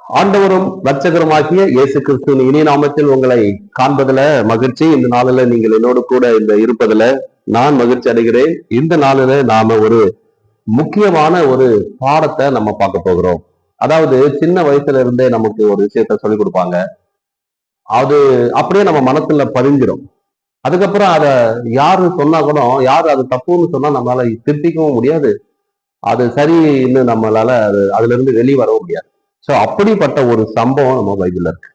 ஆண்டவரும் இரட்சகருமாகிய இயேசு கிறிஸ்துவின் இனிய நாமத்தில் உங்களை காண்பதுல மகிழ்ச்சி. இந்த நாளில நீங்கள் என்னோடு கூட இந்த இருப்பதுல நான் மகிழ்ச்சி அடைகிறேன். இந்த நாளில நாம ஒரு முக்கியமான ஒரு பாடத்தை நம்ம பார்க்க போகிறோம். அதாவது சின்ன வயசுல இருந்தே நமக்கு ஒரு விஷயத்த சொல்லிக் கொடுப்பாங்க. அது அப்படியே நம்ம மனசுல பதிஞ்சிடும். அதுக்கப்புறம் அதை யாரு சொன்னா கூட, யாரு அது தப்புன்னு சொன்னா நம்மளால திருத்திக்கவும் முடியாது, அது சரின்னு நம்மளால அதுல இருந்து வெளியே வரவும் முடியாது. சோ அப்படிப்பட்ட ஒரு சம்பவம் நம்ம பைபிள்ல இருக்கு.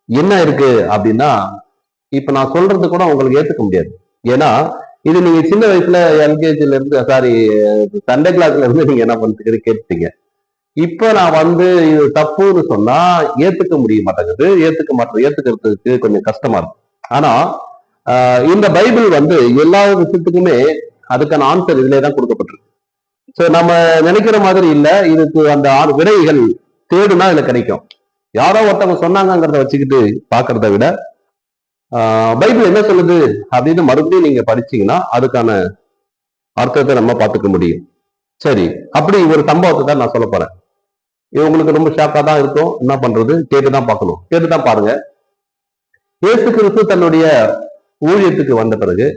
என்ன இருக்கு அப்படின்னா, இப்ப நான் சொல்றது கூட உங்களுக்கு ஏத்துக்க முடியாது. ஏன்னா இது நீங்க சின்ன வயசுல எல்கேஜில இருந்து சண்டே கிளாஸ்ல இருந்து நீங்க என்ன பண்ணுறது கேட்டீங்க. இப்ப நான் இது தப்புன்னு சொன்னா ஏத்துக்க முடிய மாட்டேங்குது, ஏத்துக்கிறதுக்கு கொஞ்சம் கஷ்டமா இருக்கு. ஆனா இந்த பைபிள் எல்லா விஷயத்துக்குமே அதுக்கான ஆன்சர் இதுலயே தான் கொடுக்கப்பட்டிருக்கு. சோ நம்ம நினைக்கிற மாதிரி இல்ல, இதுக்கு அந்த விடைகள் தேடுனா இதுல கிடைக்கும். யாரோ ஒருத்தவங்க சொன்னாங்கிறத வச்சுக்கிட்டு பாக்குறத விட பைபிள் என்ன சொல்லுது அப்படின்னு மறுபடியும் நீங்க படிச்சீங்கன்னா அதுக்கான அர்த்தத்தை நம்ம பார்த்துக்க முடியும். சரி, அப்படி ஒரு சம்பவத்தை தான் நான் சொல்ல போறேன். இது உங்களுக்கு ரொம்ப ஷாக்கா தான் இருக்கும். என்ன பண்றது, கேட்டுதான் பார்க்கணும், கேட்டுதான் பாருங்க. இயேசு கிறிஸ்து தன்னுடைய ஊழியத்துக்கு வந்த பிறகு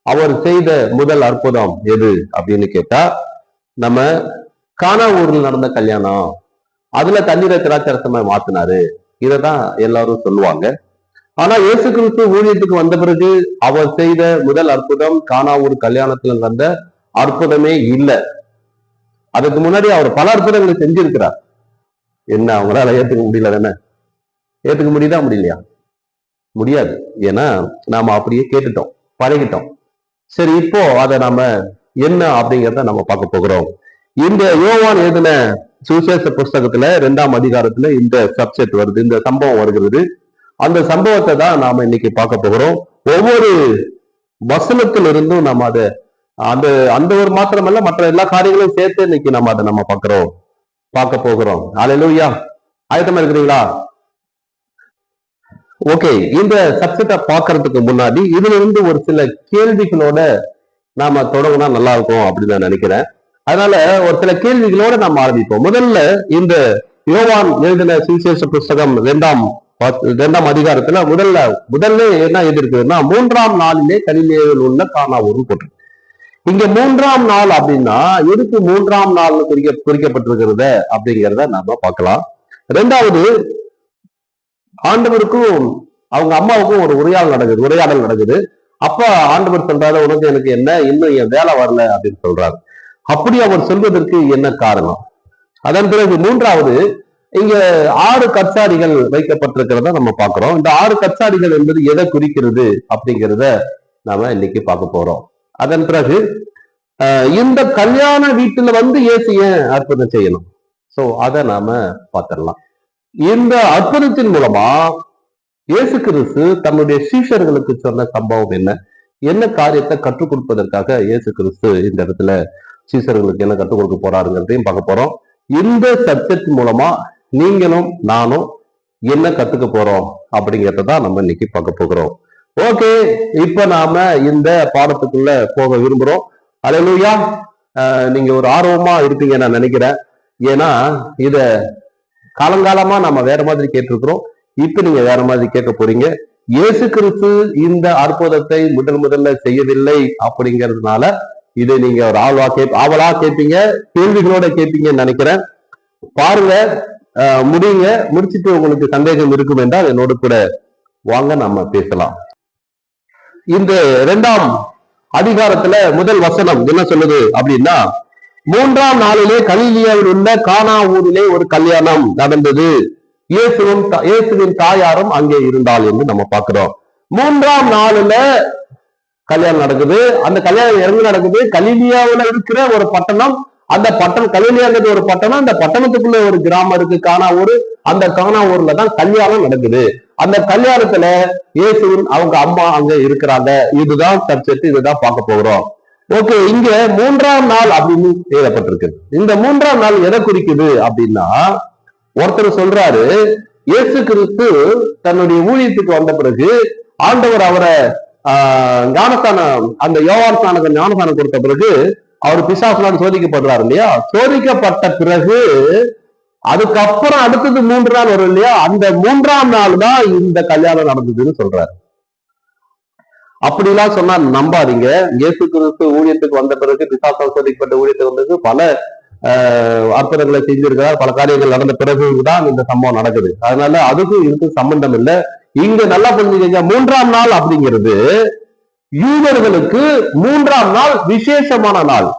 அவர் செய்த முதல் அற்புதம் எது அப்படின்னு கேட்டா, நம்ம கானா ஊரில் நடந்த கல்யாணம், அதுல தண்ணீரை திராட்சரசமா மாத்தினாரு. இததான் எல்லாரும் சொல்லுவாங்க. ஆனா இயேசு கிறிஸ்து ஊழியத்துக்கு வந்த பிறகு அவர் செய்த முதல் அற்புதம் கானா ஊர் கல்யாணத்துல நடந்த அற்புதமே இல்லை. அதுக்கு முன்னாடி அவர் பல அற்புதங்களை செஞ்சிருக்கிறார். என்ன அவங்களால ஏத்துக்க முடியல தானே? ஏத்துக்க முடியுதா முடியலையா? முடியாது. ஏன்னா நாம அப்படியே கேட்டுட்டோம், பழகிட்டோம். சரி, இப்போ அதை நாம என்ன அப்படிங்கிறத நம்ம பார்க்க போகிறோம். இந்த யோவான் எழுதின சுவிசேஷ புஸ்தகத்துல 2ஆம் அதிகாரத்துல இந்த சப்ஜெக்ட் வருது, இந்த சம்பவம் வருகிறது. அந்த சம்பவத்தை தான் நாம இன்னைக்கு பார்க்க போகிறோம். ஒவ்வொரு வசனத்திலிருந்தும் நம்ம அதை அந்த அந்த ஒரு மாத்திரமல்ல, மற்ற எல்லா காரியங்களும் சேர்த்து இன்னைக்கு நம்ம அதை நம்ம பார்க்க போகிறோம். அல்லேலூயா. ஆயத்தமா இருக்கிறீங்களா? ஓகே, இந்த சப்ஜெக்டை பார்க்கறதுக்கு முன்னாடி இதுல இருந்து ஒரு சில கேள்விகளோட நாம தொடங்கினா நல்லா இருக்கும் அப்படின்னு நான் நினைக்கிறேன். அதனால ஒரு சில கேள்விகளோட நம்ம ஆரம்பிப்போம். முதல்ல இந்த யோவான் எழுதின சுவிசேஷ புஸ்தகம் 2ஆம் அதிகாரத்துல முதல்ல என்ன எழுதிருக்குதுன்னா, 3ஆம் நாளிலே கலிலேயில் உள்ள கானா ஊர்னு போட்டு. இங்க 3ஆம் நாள் அப்படின்னா எதுக்கு 3ஆம் நாள் குறிக்கப்பட்டிருக்கிறத அப்படிங்கிறத நாம பார்க்கலாம். ரெண்டாவது, ஆண்டவருக்கும் அவங்க அம்மாவுக்கும் ஒரு உரையாடல் நடக்குது. அப்ப ஆண்டவர் சொல்றாரு, உனக்கு எனக்கு என்ன, இன்னும் என் வேலை வரல அப்படின்னு சொல்றாரு. அப்படி அவர் சொல்வதற்கு என்ன காரணம்? அதன் பிறகு மூன்றாவது, இங்க 6 கற்சாடிகள் வைக்கப்பட்டிருக்கிறத நம்ம பார்க்கிறோம். இந்த 6 கற்சாடிகள் என்பது எதை குறிக்கிறது அப்படிங்கிறத நாம இன்னைக்கு பார்க்க போறோம். அதன் பிறகு இந்த கல்யாண வீட்டுல இயேசு ஏன் அற்புதம் செய்யணும், சோ அதை நாம பார்த்திடலாம். இந்த அற்புதத்தின் மூலமா இயேசு கிறிஸ்து தன்னுடைய சீஷர்களுக்கு சொன்ன சம்பவம் என்ன காரியத்தை கற்றுக் கொடுப்பதற்காக இயேசு கிறிஸ்து இந்த இடத்துல சீஷர்களுக்கு என்ன கற்றுக் கொடுக்க போறாருங்கிறதையும் பார்க்க போறோம். இந்த சப்ஜெக்ட் மூலமா நீங்களும் நானும் என்ன கத்துக்க போறோம் அப்படிங்கிறதான் நம்ம இன்னைக்கு பார்க்க போகிறோம். ஓகே, இப்ப நாம இந்த பாடத்துக்குள்ள போக விரும்புறோம். அல்லேலூயா. நீங்க ஒரு ஆர்வமா இருப்பீங்க நான் நினைக்கிறேன். ஏன்னா இத காலங்காலமா நம்ம வேற மாதிரி கேட்டிருக்கிறோம், இப்ப நீங்க வேற மாதிரி கேட்க போறீங்க. இயேசு கிறிஸ்து இந்த அற்புதத்தை முதல்ல செய்யவில்லை அப்படிங்கிறதுனால இதை நீங்க ஒரு ஆவலா கேட்பீங்க, கேள்விகளோட கேட்பீங்கன்னு நினைக்கிறேன். பாருங்க, முடிச்சுட்டு உங்களுக்கு சந்தேகம் இருக்கும் என்றால் என்னோடு கூட வாங்க, நம்ம பேசலாம். இந்த 2ஆம் அதிகாரத்துல முதல் வசனம் என்ன சொல்லுது அப்படின்னா, 3ஆம் நாளிலே கலிலேயாவில் உள்ள கானா ஊரிலே ஒரு கல்யாணம் நடந்தது, இயேசுவின் தாயாரும் அங்கே இருந்தாள் என்று நம்ம பார்க்கிறோம். 3ஆம் நாளுல கல்யாணம் நடக்குது. அந்த கல்யாணம் எங்க நடக்குது? கலிலேயாவில் இருக்கிற ஒரு பட்டணம். அந்த பட்டணம், கலிலேயாங்கிறது ஒரு பட்டணம், அந்த பட்டணத்துக்குள்ள ஒரு கிராமம் இருக்கு கானா ஊர். அந்த கானா ஊர்ல தான் கல்யாணம் நடக்குது. அந்த கல்யாணத்துல இயேசுவின் அவங்க அம்மா அங்க இருக்கிறாங்க. இதுதான் சப்ஜெக்ட், இதுதான் பார்க்க போகிறோம். ஓகே, இங்க 3ஆம் நாள் அப்படின்னு எழுதப்பட்டிருக்கு. இந்த 3ஆம் நாள் எதை குறிக்குது அப்படின்னா, ஒருத்தர் சொல்றாரு, இயேசு கிறிஸ்து தன்னுடைய ஊழியத்துக்கு வந்த பிறகு ஆண்டவர் அவரை ஞானஸ்தானம், அந்த யோவான் ஸ்நானக ஞானஸ்தானம் கொடுத்த பிறகு அவர் பிசாசுனால சோதிக்கப்படுறாரு இல்லையா? சோதிக்கப்பட்ட பிறகு அதுக்கப்புறம் அடுத்தது 3 நாள் வரும் இல்லையா, அந்த 3ஆம் நாள் தான் இந்த கல்யாணம் நடந்ததுன்னு சொல்றாரு. அப்படிலாம் சொன்னா நம்பாதீங்க. இயேசு கிறிஸ்து ஊழியத்துக்கு வந்த பிறகு, பிசாசால் சோதிக்கப்பட்ட ஊழியத்துக்கு வந்தது பல அற்புதங்களை செஞ்சிருக்கிறார். பல காரியங்கள் நடந்த பிறகுதான் இந்த சம்பவம் நடக்குது. அதனால அதுக்கும் இதுக்கு சம்பந்தம் இல்லை. இங்க நல்லா புரிஞ்சுக்கங்க, 3ஆம் நாள் அப்படிங்கிறது யூதர்களுக்கு 3ஆம் நாள் விசேஷமான நாள்.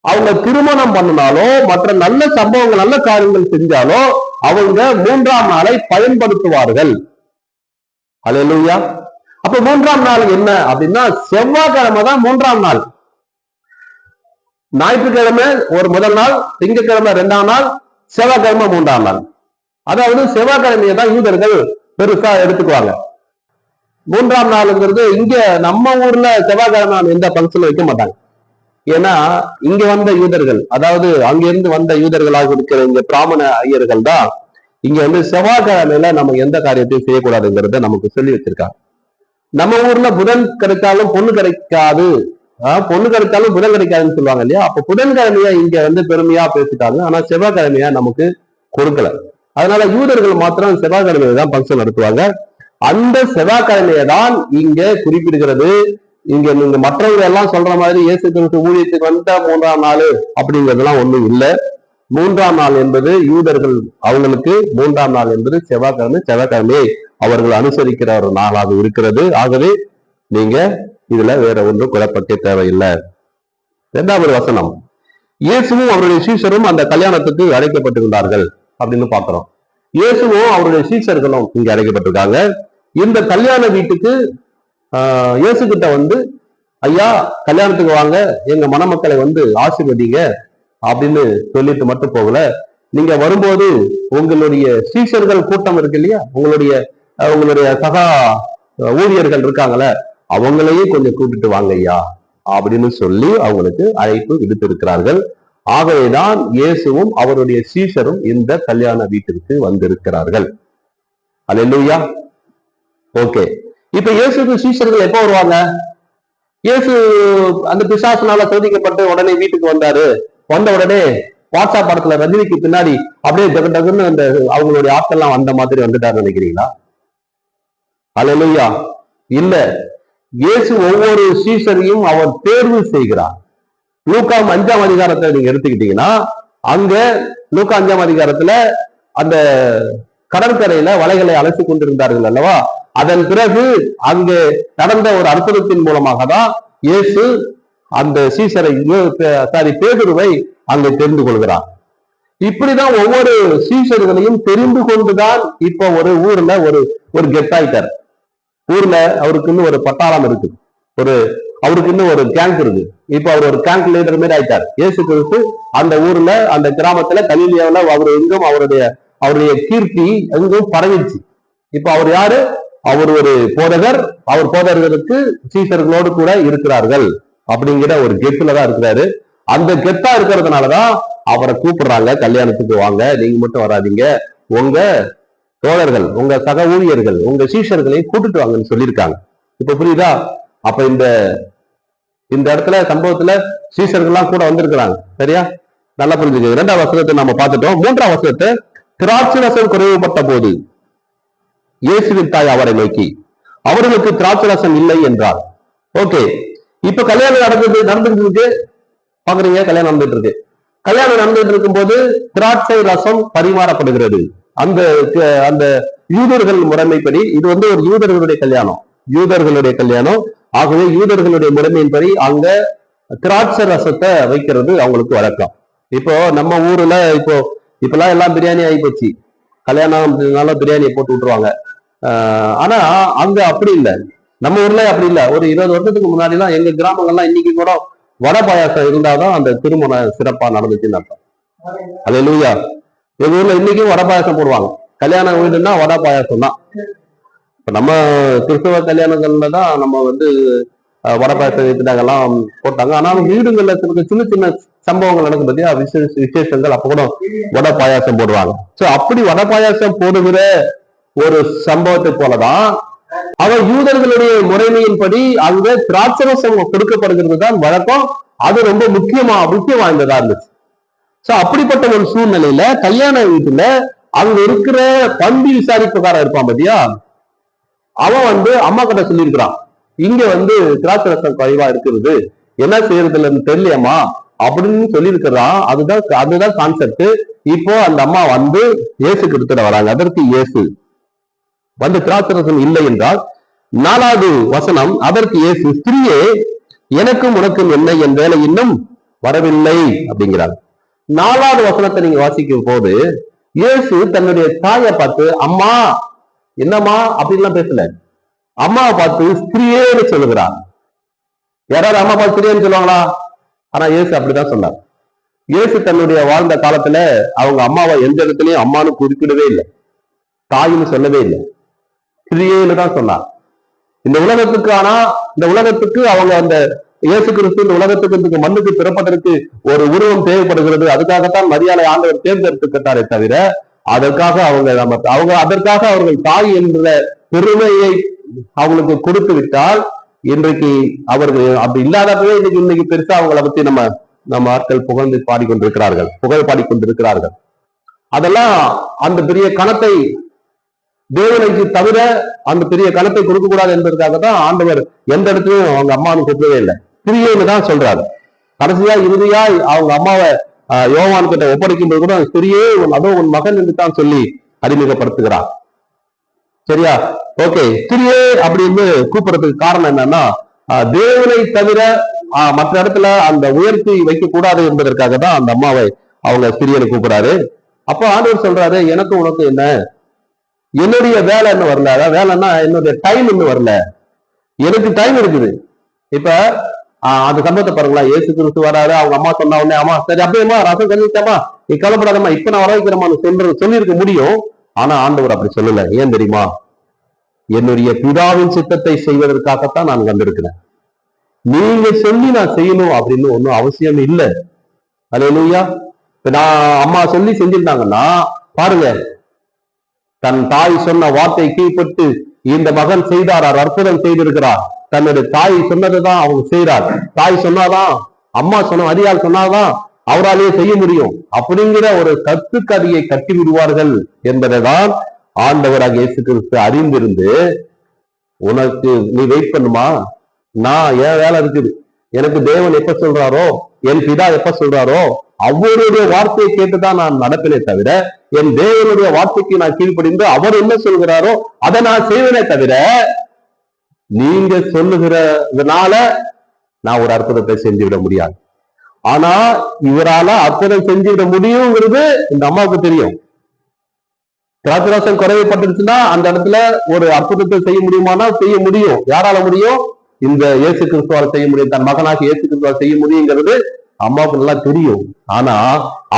அவங்க திருமணம் பண்ணினாலோ மற்ற நல்ல சம்பவங்கள் நல்ல காரியங்கள் செஞ்சாலோ அவங்க 3ஆம் நாளை பயன்படுத்துவார்கள். அல்லேலூயா. அப்ப 3ஆம் நாள் என்ன அப்படின்னா, செவ்வாய்க்கிழமை தான் 3ஆம் நாள். ஞாயிற்றுக்கிழமை ஒரு முதல் நாள், திங்கட்கிழமை 2ஆம் நாள், செவ்வாய்க்கிழமை 3ஆம் நாள். அதாவது செவ்வாய்க்கிழமையை தான் யூதர்கள் பெருசா எடுத்துக்குவாங்க. 3ஆம் நாளுங்கிறது இங்க நம்ம ஊர்ல செவ்வாய்க்கிழமை எந்த பங்கன் வைக்க மாட்டாங்க. ஏன்னா இங்க வந்த யூதர்கள், அதாவது அங்கிருந்து வந்த யூதர்களாக இருக்கிற இங்க பிராமண ஐயர்கள் தான் இங்க வந்து செவ்வாய்க்கிழமையில நம்ம எந்த காரியத்தையும் செய்யக்கூடாதுங்கிறத நமக்கு சொல்லி வச்சிருக்காங்க. நம்ம ஊர்ல புதன் கிடைச்சாலும் பொண்ணு கிடைக்காது, பொண்ணு கிடைச்சாலும் புதன் கிடைக்காதுன்னு சொல்லுவாங்க இல்லையா. அப்ப புதன்கிழமையா இங்க வந்து பெருமையா பேசிட்டாங்க, ஆனா செவ்வாய்க்கிழமையா நமக்கு கொடுக்கல. அதனால யூதர்கள் மாத்திரம் செவ்வாய்க்கிழமையை தான் பங்கன் நடத்துவாங்க. அந்த செவ்வாய்க்கிழமையை தான் இங்க குறிப்பிடுகிறது. இங்க நீங்க மற்றவங்க எல்லாம் சொல்ற மாதிரி இயேசு கிறிஸ்து ஊழியத்துக்கு வந்த 3ஆம் நாள் அப்படிங்கிறதுலாம் ஒண்ணும் இல்லை. 3ஆம் நாள் என்பது யூதர்கள் அவங்களுக்கு 3ஆம் நாள் என்பது செவ்வாய்க்கிழமை. செவ்வாய்க்கிழமையை அவர்கள் அனுசரிக்கிற ஒரு நாளாக இருக்கிறது. ஆகவே நீங்க இதுல வேற ஒன்றும் குழப்பத்தை தேவையில்லை. 2வது வசனம், இயேசுவும் அவருடைய சீஷரும் அந்த கல்யாணத்துக்கு அழைக்கப்பட்டிருந்தார்கள் அப்படின்னு பாக்குறோம். இயேசுவும் அவருடைய சீஷர்களும் இங்க அழைக்கப்பட்டிருக்காங்க. இந்த கல்யாண வீட்டுக்கு இயேசு கிட்ட வந்து, ஐயா கல்யாணத்துக்கு வாங்க, எங்க மணமக்களை வந்து ஆசீர்வதிங்க அப்படின்னு சொல்லிட்டு மட்டும் போகல, நீங்க வரும்போது உங்களுடைய சீஷர்கள் கூட்டம் இருக்கு இல்லையா, உங்களுடைய சகா ஊழியர்கள் இருக்காங்களே, அவங்களையும் கொஞ்சம் கூட்டிட்டு வாங்க ஐயா அப்படின்னு சொல்லி அவங்களுக்கு அழைப்பு விடுத்திருக்கிறார்கள். ஆகவேதான் இயேசுவும் அவருடைய சீஷரும் இந்த கல்யாண வீட்டிற்கு வந்திருக்கிறார்கள். அல்லேலூயா. ஓகே, இப்ப இயேசுக்கு சீஷர்கள் எப்ப வருவாங்க? இயேசு அந்த பிசாசுனால சோதிக்கப்பட்டு உடனே வீட்டுக்கு வந்தாரு. வந்த உடனே வாட்ஸ்அப் படத்துல ரஜினிக்கு பின்னாடி அப்படியே டக்கு டக்குன்னு அந்த அவங்களுடைய ஆட்கள்லாம் வந்த மாதிரி வந்துட்டாரு நினைக்கிறீங்களா? அல்லேலூயா. இல்ல, இயேசு ஒவ்வொரு சீஷரையும் அவர் தேர்வு செய்கிறார். லூக்கா 5ஆம் அதிகாரத்தை நீங்க எடுத்துக்கிட்டீங்கன்னா, அங்க லூக்கா 5ஆம் அதிகாரத்துல அந்த கடற்கரையில வலைகளை அழைத்து கொண்டிருந்தார்கள் அல்லவா. அதன் பிறகு அங்கே நடந்த ஒரு அற்புதத்தின் மூலமாக தான் இயேசு அந்த சீசரை பேதுருவை அங்கே தெரிந்து கொள்கிறார். இப்படிதான் ஒவ்வொரு சீஷர்களையும் தெரிந்து கொண்டுதான் இப்ப ஒரு ஊர்ல ஒரு கெட்டாயிட்டார். ஊர்ல அவருக்குன்னு ஒரு பட்டாளம் இருக்கு, அவருக்கு ஒரு கேங்க் இருக்கு. இப்ப அவர் ஒரு கேங்க் லீடர் மாதிரி ஆயிட்டார். இயேசு கிறிஸ்து அந்த ஊர்ல அந்த கிராமத்துல கலிலியாவுல அவர் எங்கும் அவருடைய கீர்த்தி எங்கும் பரவிச்சு. இப்ப அவர் யாரு? அவர் ஒரு போதகர். அவர் போதகர்களுக்கு சீஷர்களோடு கூட இருக்கிறார்கள் அப்படிங்கிற ஒரு கெத்துல தான் இருக்கிறாரு. அந்த கெத்தா இருக்கிறதுனாலதான் அவரை கூப்பிடுறாங்க, கல்யாணத்துக்கு வாங்க, நீங்க மட்டும் வராதிங்க, உங்க தோழர்கள், உங்க சக ஊழியர்கள், உங்க சீஷர்களை கூட்டிட்டு வாங்கன்னு சொல்லியிருக்காங்க. இப்ப புரியுதா? அப்ப இந்த இடத்துல சம்பவத்துல சீஷர்கள்லாம் கூட வந்திருக்கிறாங்க. சரியா? நல்லா புரிஞ்சுக்க. 2ஆம் வசனத்தை நம்ம பார்த்துட்டோம். 3ஆம் வசனத்தை, திராட்சை ரசம் குறைவுபட்ட போது இயேசுவின் தாய் அவரை நோக்கி, அவர்களுக்கு திராட்சை ரசம் இல்லை என்றார். ஓகே, இப்ப கல்யாணம் நடந்துட்டு இருக்கு. பாக்குறீங்க, கல்யாணம் நடந்துட்டு இருக்கு. கல்யாணம் நடந்துட்டு இருக்கும் போது திராட்சை ரசம் பரிமாறப்படுகிறது. அந்த யூதர்கள் முறைமைப்படி இது வந்து ஒரு யூதர்களுடைய கல்யாணம். ஆகவே யூதர்களுடைய முறைமையின்படி அங்க திராட்சை ரசத்தை வைக்கிறது அவங்களுக்கு வழக்கம். இப்போ நம்ம ஊர்ல இப்பெல்லாம் எல்லாம் பிரியாணி ஆகி போச்சு. கல்யாணம் பிரியாணியை போட்டு விட்டுருவாங்க. ஆனா அங்க அப்படி இல்லை. நம்ம ஊர்ல அப்படி இல்லை. ஒரு 20 வருஷத்துக்கு முன்னாடி எல்லாம் எங்க கிராமங்கள்லாம் இன்னைக்கு கூட வடை பாயாசம் இருந்தாதான் அந்த திருமணம் சிறப்பா நடந்துச்சுன்னு அர்த்தம். அல்லேலூயா. எங்க ஊர்ல இன்னைக்கும் வடை பாயாசம் போடுவாங்க. கல்யாணம் வீடுன்னா வடை பாயாசம் தான். இப்ப நம்ம கிறிஸ்தவ கல்யாணங்கள்ல தான் நம்ம வந்து வடை பாயாசம் வைத்துட்டாங்கலாம் போட்டாங்க. ஆனாலும் வீடுகள்ல சின்ன சின்ன சம்பவங்கள் நடக்கும் பத்தியா, விசேஷங்கள், அப்ப கூட வடை பாயாசம் போடுவாங்க. சோ அப்படி வடை பாயாசம் போடுகிற ஒரு சம்பவத்தை போலதான் அவர் யூதர்களுடைய முறைமையின்படி அங்க திராட்சரசம் கொடுக்கப்படுகிறது தான் வழக்கம். அது ரொம்ப முக்கியம் வாய்ந்ததா இருந்துச்சு. சோ அப்படிப்பட்ட ஒரு சூழ்நிலையில கல்யாண வீட்டுல அங்க இருக்கிற பந்தி விசாரிப்புக்காரன் இருப்பான் பாத்தியா, அவன் அம்மா கிட்ட சொல்லியிருக்கிறான், இங்க திராட்சை ரசம் குறைவா இருக்கிறது, என்ன செய்யறதுன்னு தெரியலையம்மா அப்படின்னு சொல்லியிருக்கிறான். அதுதான் கான்செப்ட். இப்போ அந்த அம்மா இயேசு கிட்ட வராங்க. அதற்கு இயேசு திராட்சை ரசம் இல்லை என்றால் 4வது வசனம், அதற்கு இயேசு, ஸ்திரியே எனக்கும் உனக்கும் என்ன, என் வேலை இன்னும் வரவில்லை அப்படிங்கிறார். 4வது வசனத்தை நீங்க வாசிக்கும் போது இயேசு தன்னுடைய தாயை பார்த்து அம்மா என்னம்மா அப்படின்லாம் பேசல, அம்மாவை பார்த்து ஸ்திரியேன்னு சொல்லுகிறார். யாராவது அம்மா பார்த்து ஸ்திரியேன்னு சொல்லுவாங்களா? ஆனா இயேசு அப்படிதான் சொன்னார். இயேசு தன்னுடைய வாழ்ந்த காலத்துல அவங்க அம்மாவை எந்த இடத்துலயும் அம்மானு குறிப்பிடவே இல்லை, தாயின்னு சொல்லவே இல்லை, ஸ்திரியேன்னு தான் சொன்னார். இந்த உலகத்துக்கு அவங்க அந்த இயேசு கிறிஸ்து இந்த உலகத்துக்கு மண்ணுக்கு பிறப்பதற்கு ஒரு உருவம் தேவைப்படுகிறது. அதுக்காகத்தான் மரியாதை ஆண்டவர் தேர்ந்தெடுத்துக்கிட்டாரே தவிர அதற்காக அதற்காக அவர்கள் தாய் என்ற பெருமையை அவங்களுக்கு கொடுத்து விட்டால் இன்றைக்கு அவர்கள் அப்படி இல்லாதப்பவே இன்னைக்கு பெருசா அவங்களை பத்தி நம்ம ஆட்கள் புகழ்ந்து பாடிக்கொண்டிருக்கிறார்கள், புகழ் பாடிக்கொண்டிருக்கிறார்கள். அதெல்லாம் அந்த பெரிய கணத்தை தேவனுக்கு தவிர அந்த பெரிய கணத்தை கொடுக்க கூடாது என்பதற்காக தான் ஆண்டவர் எந்த இடத்துலயும் அவங்க அம்மாவுன்னு கூப்பிடவே இல்லை, ஸ்திரியேன்னு தான் சொல்றாரு. கடைசியா இறுதியா அவங்க அம்மாவை யோவான் கிட்ட ஒப்படைக்கும் போது கூட ஸ்திரியே அதோ உன் மகன் என்று தான் சொல்லி அறிமுகப்படுத்துகிறார். சரியா? ஓகே, ஸ்திரியே அப்படின்னு கூப்பிடுறதுக்கு காரணம் என்னன்னா தேவனை தவிர மற்ற இடத்துல அந்த உயர்த்தி வைக்க கூடாது என்பதற்காக தான் அந்த அம்மாவை அவங்க ஸ்திரியனை கூப்பிடுறாரு. அப்போ ஆண்டவர் சொல்றாரு, எனக்கு உனக்கு என்ன, என்னுடைய வேலை இன்னும் வரல, அதாவது வேலைன்னா என்னுடைய டைம் இன்னும் வரல, எனக்கு டைம் இருக்குது. இப்ப அந்த சம்பவத்தை பாருங்களா, இயேசு கிறிஸ்து வராரு, அவங்க அம்மா சொன்ன உடனே அம்மா சரி அப்படியேம்மா ரசம் கழிச்சாமா நீ கவலைப்படாதம்மா இப்ப நான் வர வைக்கிறேம்மா சொல்லியிருக்க முடியும். ஆனா ஆண்டவர் அப்படி சொல்லல. ஏன் தெரியுமா? என்னுடைய பிதாவின் சித்தத்தை செய்வதற்காகத்தான் நான் வந்திருக்கிறேன், நீங்க சொல்லி நான் செய்யணும் அப்படின்னு ஒன்னும் அவசியம் இல்லை. அல்லேலூயா. இப்ப நான் அம்மா சொல்லி செஞ்சிருந்தாங்கன்னா பாருங்க, தன் தாய் சொன்ன வார்த்தை கீழ்பட்டு இந்த மகன் செய்தார், அற்புதம் செய்திருக்கிறார். தன்னுடைய தாய் சொன்னதுதான் அவங்க செய்யறார். தாய் சொன்னாதான், அம்மா சொன்ன அடியால் சொன்னாதான் அவராலேயே செய்ய முடியும் அப்படிங்கிற ஒரு கட்டுக்கதையை கட்டி விடுவார்கள் என்பதைதான் ஆண்டவராக இயேசு கிறிஸ்து அறிந்திருந்து, உனக்கு நீ வெயிட் பண்ணுமா, நான் என் வேலை இருக்குது, எனக்கு தேவன் எப்ப சொல்றாரோ, என் பிதா எப்ப சொல்றாரோ அவருடைய வார்த்தையை கேட்டுதான் நான் நடப்பேனே தவிர என் தேவனுடைய வார்த்தைக்கு நான் கீழ்ப்படிந்து அவர் என்ன சொல்கிறாரோ அதை நான் செய்வேனே தவிர நீங்க சொல்லுகிறதுனால நான் ஒரு அற்புதத்தை செஞ்சு விட முடியாது. ஆனா இவரால அற்புதம் செஞ்சு விட முடியுங்கிறது இந்த அம்மாவுக்கு தெரியும். திராட்சரசம் குறைவுபட்டுருச்சுன்னா அந்த இடத்துல ஒரு அற்புதத்தை செய்ய முடியுமானா செய்ய முடியும். யாரால முடியும்? இந்த இயேசு கிறிஸ்துவால் செய்ய முடியும், தன் மகனாக இயேசு கிறிஸ்துவால் செய்ய முடியுங்கிறது அம்மாவுக்கு நல்லா தெரியும். ஆனா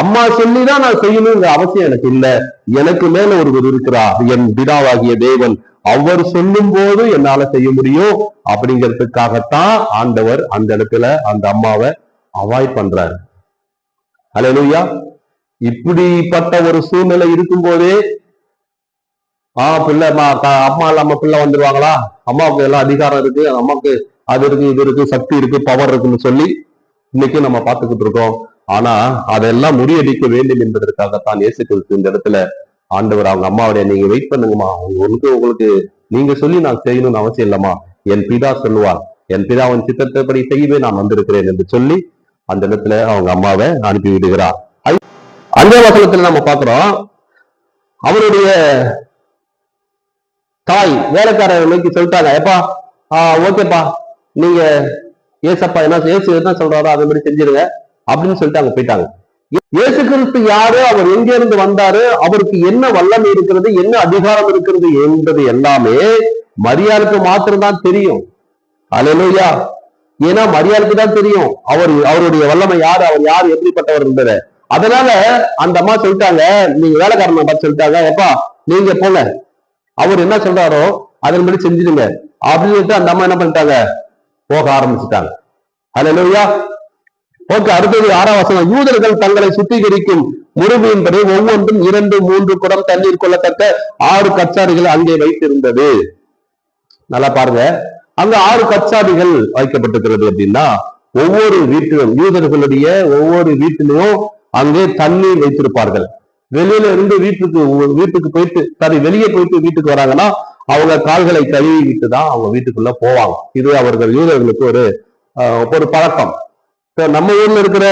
அம்மா சொல்லிதான் நான் செய்யணுங்கிற அவசியம் எனக்கு இல்லை. எனக்கு மேல ஒருவர் இருக்கிறார், என் பிதாவாகிய தேவன், அவர் சொல்லும் போது என்னால செய்ய முடியும் அப்படிங்கிறதுக்காகத்தான் ஆண்டவர் அந்த இடத்துல அந்த அம்மாவை அவாய்ட் பண்றாரு. அல்லேலூயா. இப்படிப்பட்ட ஒரு சூழ்நிலை இருக்கும் போதே பிள்ளை அம்மா இல்லாம பிள்ளை வந்துருவாங்களா, அம்மாவுக்கு எல்லாம் அதிகாரம் இருக்கு, அம்மாவுக்கு அது இருக்கு இது இருக்கு சக்தி இருக்கு பவர் இருக்குன்னு சொல்லி இன்னைக்கு நம்ம பார்த்துக்கிட்டு இருக்கோம். ஆனா அதெல்லாம் முறியடிக்க வேண்டும் என்பதற்காகத்தான் இயேசு கிறிஸ்து இந்த இடத்துல ஆண்டவர் அவங்க அம்மாவுடைய நீங்க வெயிட் பண்ணுங்கம்மா, உங்களுக்கு நீங்க சொல்லி நான் செய்யணும்னு அவசியம் இல்லம்மா, என் பிதா சொல்லுவார், என் பிதாவின் சித்தத்தைப்படி செய்யவே நான் வந்திருக்கிறேன் என்று சொல்லி அந்த இடத்துல அவங்க அம்மாவை அனுப்பி விடுகிறார். அந்த வசனத்துல நம்ம பாக்குறோம், அவருடைய தாய் வேலைக்காரர் நோக்கி சொல்லிட்டாங்க, எப்பா ஓகேப்பா நீங்க ஏசப்பா ஏசு என்ன சொல்றாரோ அதே மாதிரி செஞ்சிருங்க அப்படின்னு சொல்லிட்டு அங்க போயிட்டாங்க. இயேசு கிறிஸ்து யாரு, அவர் எங்க இருந்து வந்தாரு, அவருக்கு என்ன வல்லமை இருக்கிறது, என்ன அதிகாரம் இருக்கிறது என்பது எல்லாமே மரியாளுக்கு மாத்திரம்தான் தெரியும். அல்லேலூயா. ஏன்னா மரியாளுக்கு தான் தெரியும் அவருடைய வல்லமை யாரு, அவர் யாரு, எப்படிப்பட்டவர் என்பதை. அதனால அந்த அம்மா சொல்லிட்டாங்க, நீங்க வேலைக்காரனை பார்த்து சொல்லிட்டாங்க, எப்பா நீங்க போங்க, அவர் என்ன சொல்றாரோ அதன்படி செஞ்சிடுங்க அப்படின்னு சொல்லிட்டு அந்த அம்மா என்ன பண்ணிட்டாங்க, போக ஆரம்பிச்சுட்டாங்க. அல்லேலூயா. ஓகே, அடுத்தது 6ஆம் வசனம், யூதர்கள் தங்களை சுத்திகரிக்கும் முறைமையின்படி ஒவ்வொன்றும் 2-3 குடம் தண்ணீர் கொள்ளத்தக்க 6 கச்சாடிகள் அங்கே வைத்திருந்தது. நல்லா பாருங்க, அங்க 6 கச்சாடிகள் வைக்கப்பட்டிருக்கிறது. அப்படின்னா ஒவ்வொரு வீட்டிலும் யூதர்களுடைய ஒவ்வொரு வீட்டிலையும் அங்கே தண்ணீர் வைத்திருப்பார்கள். வெளியில இருந்து வீட்டுக்கு போயிட்டு வெளியே போயிட்டு வீட்டுக்கு வராங்கன்னா அவங்க கால்களை கழுவி விட்டு தான் அவங்க வீட்டுக்குள்ள போவாங்க. இது அவர்கள் யூதர்களுக்கு ஒரு பழக்கம். நம்ம ஊர்ல இருக்கிற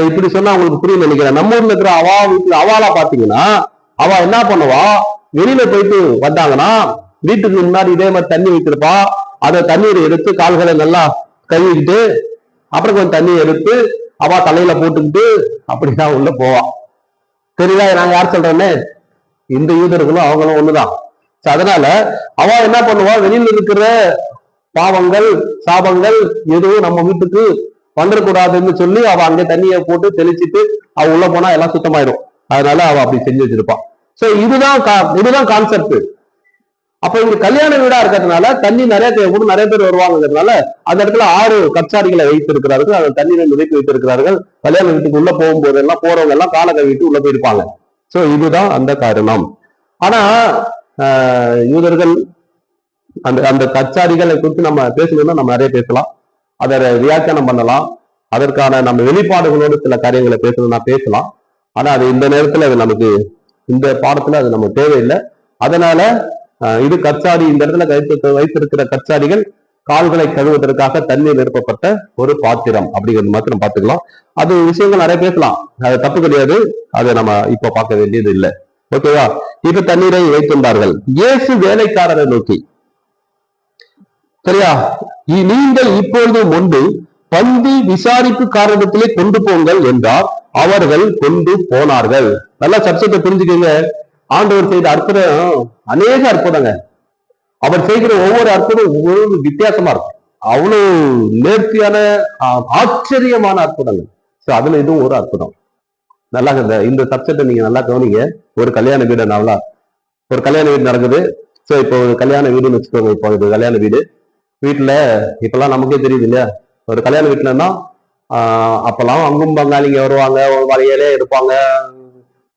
இப்படி சொன்னா அவங்களுக்கு புரியல நினைக்கிறேன். நம்ம ஊர்ல இருக்கிற அவாளா பாத்தீங்கன்னா அவ என்ன பண்ணுவா, வெளியில போயிட்டு வந்தாங்கன்னா வீட்டுக்கு முன்னாடி இதே மாதிரி தண்ணி வைத்திருப்பா. அதை தண்ணீரை எடுத்து கால்களை நல்லா கழுவிக்கிட்டு அப்புறம் கொஞ்சம் தண்ணி எடுத்து அவ தலையில போட்டுக்கிட்டு அப்படிதான் உள்ள போவா. தெரியுதா நான் யார் சொல்றேன்னு? இந்த யூதர்களும் அவங்களும் ஒண்ணுதான். அதனால அவ என்ன பண்ணுவா, வெளியில இருக்கிற பாவங்கள் சாபங்கள் எதுவும் நம்ம வீட்டுக்கு வந்துடக்கூடாதுன்னு சொல்லி அவ அங்கே தண்ணியை போட்டு தெளிச்சுட்டு அவ உள்ள போனா எல்லாம் சுத்தமாயிடும். அதனால அவ அப்படி செஞ்சு வச்சிருப்பான். சோ இதுதான் கான்செப்ட். அப்ப இங்க கல்யாண வீடா இருக்கிறதுனால தண்ணி நிறைய தேவைப்படும், நிறைய பேர் வருவாங்கிறதுனால அந்த இடத்துல 6 கச்சாரிகளை வைத்திருக்கிறார்கள். அந்த தண்ணீரை நிறுத்தி வைத்திருக்கிறார்கள். கல்யாண வீட்டுக்கு உள்ள போகும்போது எல்லாம் போறவங்க எல்லாம் காலை கழுவிட்டு உள்ள போயிருப்பாங்க. சோ இதுதான் அந்த காரணம். ஆனா யூதர்கள் அந்த கச்சாரிகளை குறித்து நம்ம பேசணும்னா நம்ம நிறைய பேசலாம், அதை வியாக்கியானம் பண்ணலாம், அதற்கான நம்ம வெளிப்பாடுகளோடு சில காரியங்களை பேசணும்னா பேசலாம். ஆனா அது இந்த நேரத்துல அது நமக்கு இந்த பாடத்துல அது நமக்கு தேவையில்லை. அதனால இது கச்சாரி, இந்த இடத்துல வைத்திருக்கிற கச்சாரிகள் கால்களை கழுவுவதற்காக தண்ணீர் நிரப்பப்பட்ட ஒரு பாத்திரம் அப்படிங்கிறது மாத்திரம் பார்த்துக்கலாம். அது விஷயங்கள் நிறைய பேசலாம், அது தப்பு கிடையாது, அதை நம்ம இப்ப பார்க்க வேண்டியது இல்லை. ஓகேவா? இப்ப தண்ணீரை வைத்திருந்தார்கள். இயேசு வேலைக்காரரை நோக்கி, சரியா, நீங்கள் இப்பொழுது முன்பு பந்தி விசாரிப்பு காரணத்திலே கொண்டு போங்கள் என்றார். அவர்கள் கொண்டு போனார்கள். நல்லா சப்ஜெக்டை புரிஞ்சுக்கீங்க. ஆண்டவர் செய்த அற்புதம் அநேக அற்புதங்க. அவர் செய்கிற ஒவ்வொரு அற்புதம் ஒவ்வொரு வித்தியாசமா இருக்கும். அவ்வளவு நேர்த்தியான ஆச்சரியமான அற்புதங்கள். அதுல இதுவும் ஒரு அற்புதம். நல்லா இந்த சப்ஜெக்டை நீங்க நல்லா கவனிங்க. ஒரு கல்யாண வீடு நடக்குது. சோ இப்போ ஒரு கல்யாண வீடுன்னு வச்சுக்கோங்க. இப்போ இது கல்யாண வீட்டுல இப்பெல்லாம் நமக்கே தெரியுது இல்லையா, ஒரு கல்யாண வீட்டுலன்னா அப்பெல்லாம் அங்கும் பங்காளிங்க வருவாங்க, வளையலே எடுப்பாங்க,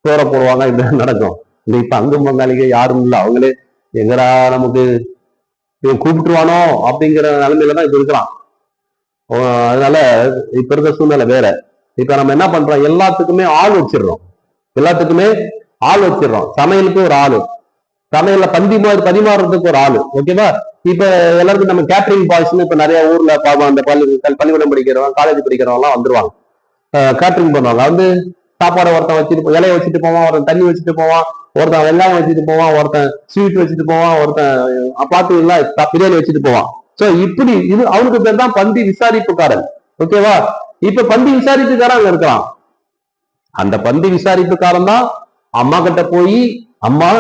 சோற போடுவாங்க, இப்படி நடக்கும். இப்ப அங்கும் பங்காளிங்க யாரும் இல்லை. அவங்களே எங்கடா நமக்கு இவன் கூப்பிட்டுருவானோ அப்படிங்கிற நிலைமையில தான் இப்ப இருக்கிறான். அதனால இப்ப இருக்க சூழ்நிலை வேற. இப்ப நம்ம என்ன பண்றோம், எல்லாத்துக்குமே ஆள் வச்சிடுறோம். சமையலுக்கு ஒரு ஆளு, சமையல்ல பரிமாறுறதுக்கு ஒரு ஆளு. ஓகேவா? இப்ப எல்லாருக்கும் நம்ம கேட்டரிங் பாய்ஸ்ன்னு இப்ப நிறைய ஊர்ல அந்த பள்ளிக்கூடம் படிக்கிறவங்க, காலேஜ் படிக்கிறவங்க எல்லாம் வந்துருவாங்க. கேட்டரிங் பண்ணுவாங்க. வந்து சாப்பாடை ஒருத்தன் வச்சுட்டு இலையை வச்சுட்டு போவான், ஒருத்தன் தண்ணி வச்சுட்டு போவான், ஒருத்தன் வெங்காயம் வச்சுட்டு போவான், ஒருத்தன் ஸ்வீட் வச்சுட்டு போவான், ஒருத்தன் பாத்தீங்கன்னா பிரியாணி வச்சுட்டு போவான். சோ இப்படி இது அவனுக்கு பேர் தான் பந்தி விசாரிப்புக்காரன். ஓகேவா? இப்ப பந்தி விசாரிப்புக்காரன் அங்க இருக்கிறான். அந்த பந்தி விசாரிப்புக்காரன் தான் அம்மா கிட்ட போய், அம்மா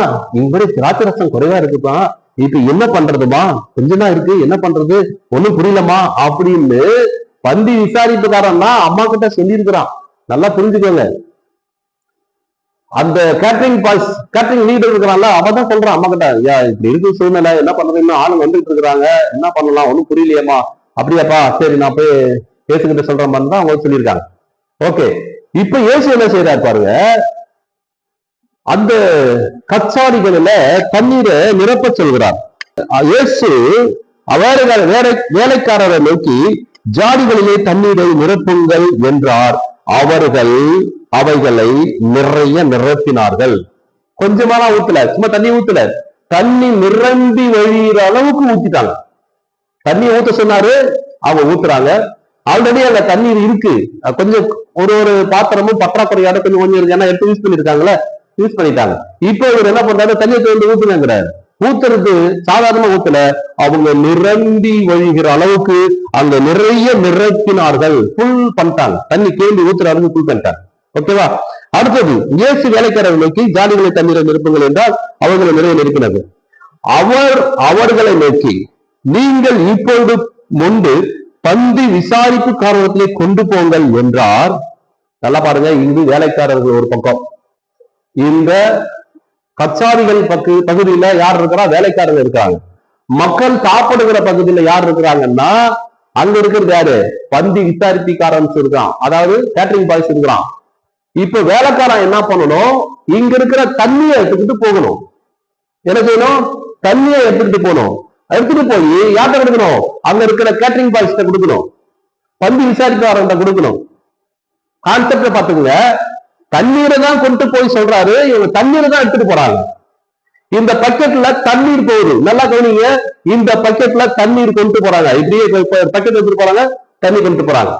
இவரு திராட்சை ரசம் குறைவா இருக்குப்பா, இப்ப என்ன பண்றதுமா, கொஞ்சமா இருக்கு, என்ன பண்றது, ஒண்ணும் புரியலமா அப்படின்னு பந்தி விசாரிப்புக்காரன் தான் அம்மா கிட்ட சொல்லியிருக்கிறான். நல்லா புரிஞ்சுக்கோங்க. அந்த கேட்டரிங் லீடர் இருக்கிறான்ல, அவன் தான் சொல்றான் அம்மா கிட்ட, ஐயா இப்படி இருக்கு சூழ்நிலை, என்ன பண்றது, இன்னும் ஆளுங்க வந்துட்டு இருக்கிறாங்க, என்ன பண்ணலாம், ஒண்ணும் புரியலையம்மா. அப்படியாப்பா, சரி நான் போய் இயேசுகிட்ட சொல்றேன் தான் அவங்க சொல்லியிருக்காங்க. ஓகே, இப்ப இயேசு என்ன செய்யறாரு பாருங்க, அந்த கச்சாடிகளில தண்ணீரை நிரப்ப சொல்கிறார். இயேசு வேலைக்காரரை நோக்கி ஜாடிகளிலே தண்ணீரை நிரப்புங்கள் என்றார். அவர்கள் அவைகளை நிறைய நிரப்பினார்கள். கொஞ்சமாலாம் ஊத்தல, சும்மா தண்ணி ஊத்தல, தண்ணி நிரம்பி வழிகிற அளவுக்கு ஊத்திட்டாங்க. தண்ணி ஊத்த சொன்னாரு, அவங்க ஊத்துறாங்க. ஆல்ரெடி அந்த தண்ணீர் இருக்கு, கொஞ்சம் ஒரு பாத்திரமும் பற்றாக்குறையோட கொஞ்சம் இருக்கு, ஏன்னா எடுத்து யூஸ் பண்ணிட்டாங்க. இப்போ இவர் என்ன பண்றாரு, தண்ணியை தோண்டி ஊத்துங்கிறாரு. ஊத்துறது சாதாரணமா ஊத்தல, அவங்க நிரம்பி வழிகிற அளவுக்கு அங்க நிறைய நிரப்பினார்கள். ஃபுல் பண்ணிட்டாங்க, தண்ணி கேள்வி ஊத்துற அளவுக்கு ஃபுல் பண்ணிட்டாங்க. ஓகேவா? அடுத்தது, இயேசு வேலைக்காரரை நோக்கி ஜாடிகளை தண்ணீரை நிரப்புங்கள் என்றால் அவர்களை நிறைய நிரப்பினார்கள். அவர்களை நோக்கி, நீங்கள் இப்பொழுது முன்பு பந்தி விசாரிப்பு காரணத்திலே கொண்டு போங்கள் என்றார். நல்லா பாருங்க, இங்கு வேலைக்காரர்கள் ஒரு பக்கம், இந்த கச்சாரிகள் பகுதியில யார் இருக்கிறா, வேலைக்காரங்க இருக்கிறாங்க. மக்கள் சாப்பிடுகிற பகுதியில யார் இருக்கிறாங்கன்னா அங்க இருக்கிறது யாரு, பந்தி விசாரிப்புக்காரன் இருக்கான், அதாவது கேட்டரிங் பாய்ஸ் இருக்கிறான். இப்ப வேலைக்காரன் என்ன பண்ணணும், இங்க இருக்கிற தண்ணியை எடுத்துக்கிட்டு போகணும். என்ன செய்யணும், தண்ணியை எடுத்துக்கிட்டு போகணும். எடுத்துட்டு போய் யார்கிட்ட கொடுக்கணும், அங்க இருக்கிற கேட்டரிங் பாய்ஸ் கொடுக்கணும், பந்தி விசாரிப்புக்காரன் கொடுக்கணும். கான்செப்ட பாத்துக்கங்க. தண்ணீரை தான் கொண்டு போய் சொல்றாரு, இவங்க தண்ணீரை தான் எடுத்துட்டு போறாங்க. இந்த பக்கெட்ல தண்ணீர் போகுது, நல்லா கவனிங்க. இந்த பக்கெட்ல தண்ணீர் கொண்டு போறாங்க, இப்படியே பக்கெட் எடுத்துட்டு போறாங்க, தண்ணி கொண்டு போறாங்க.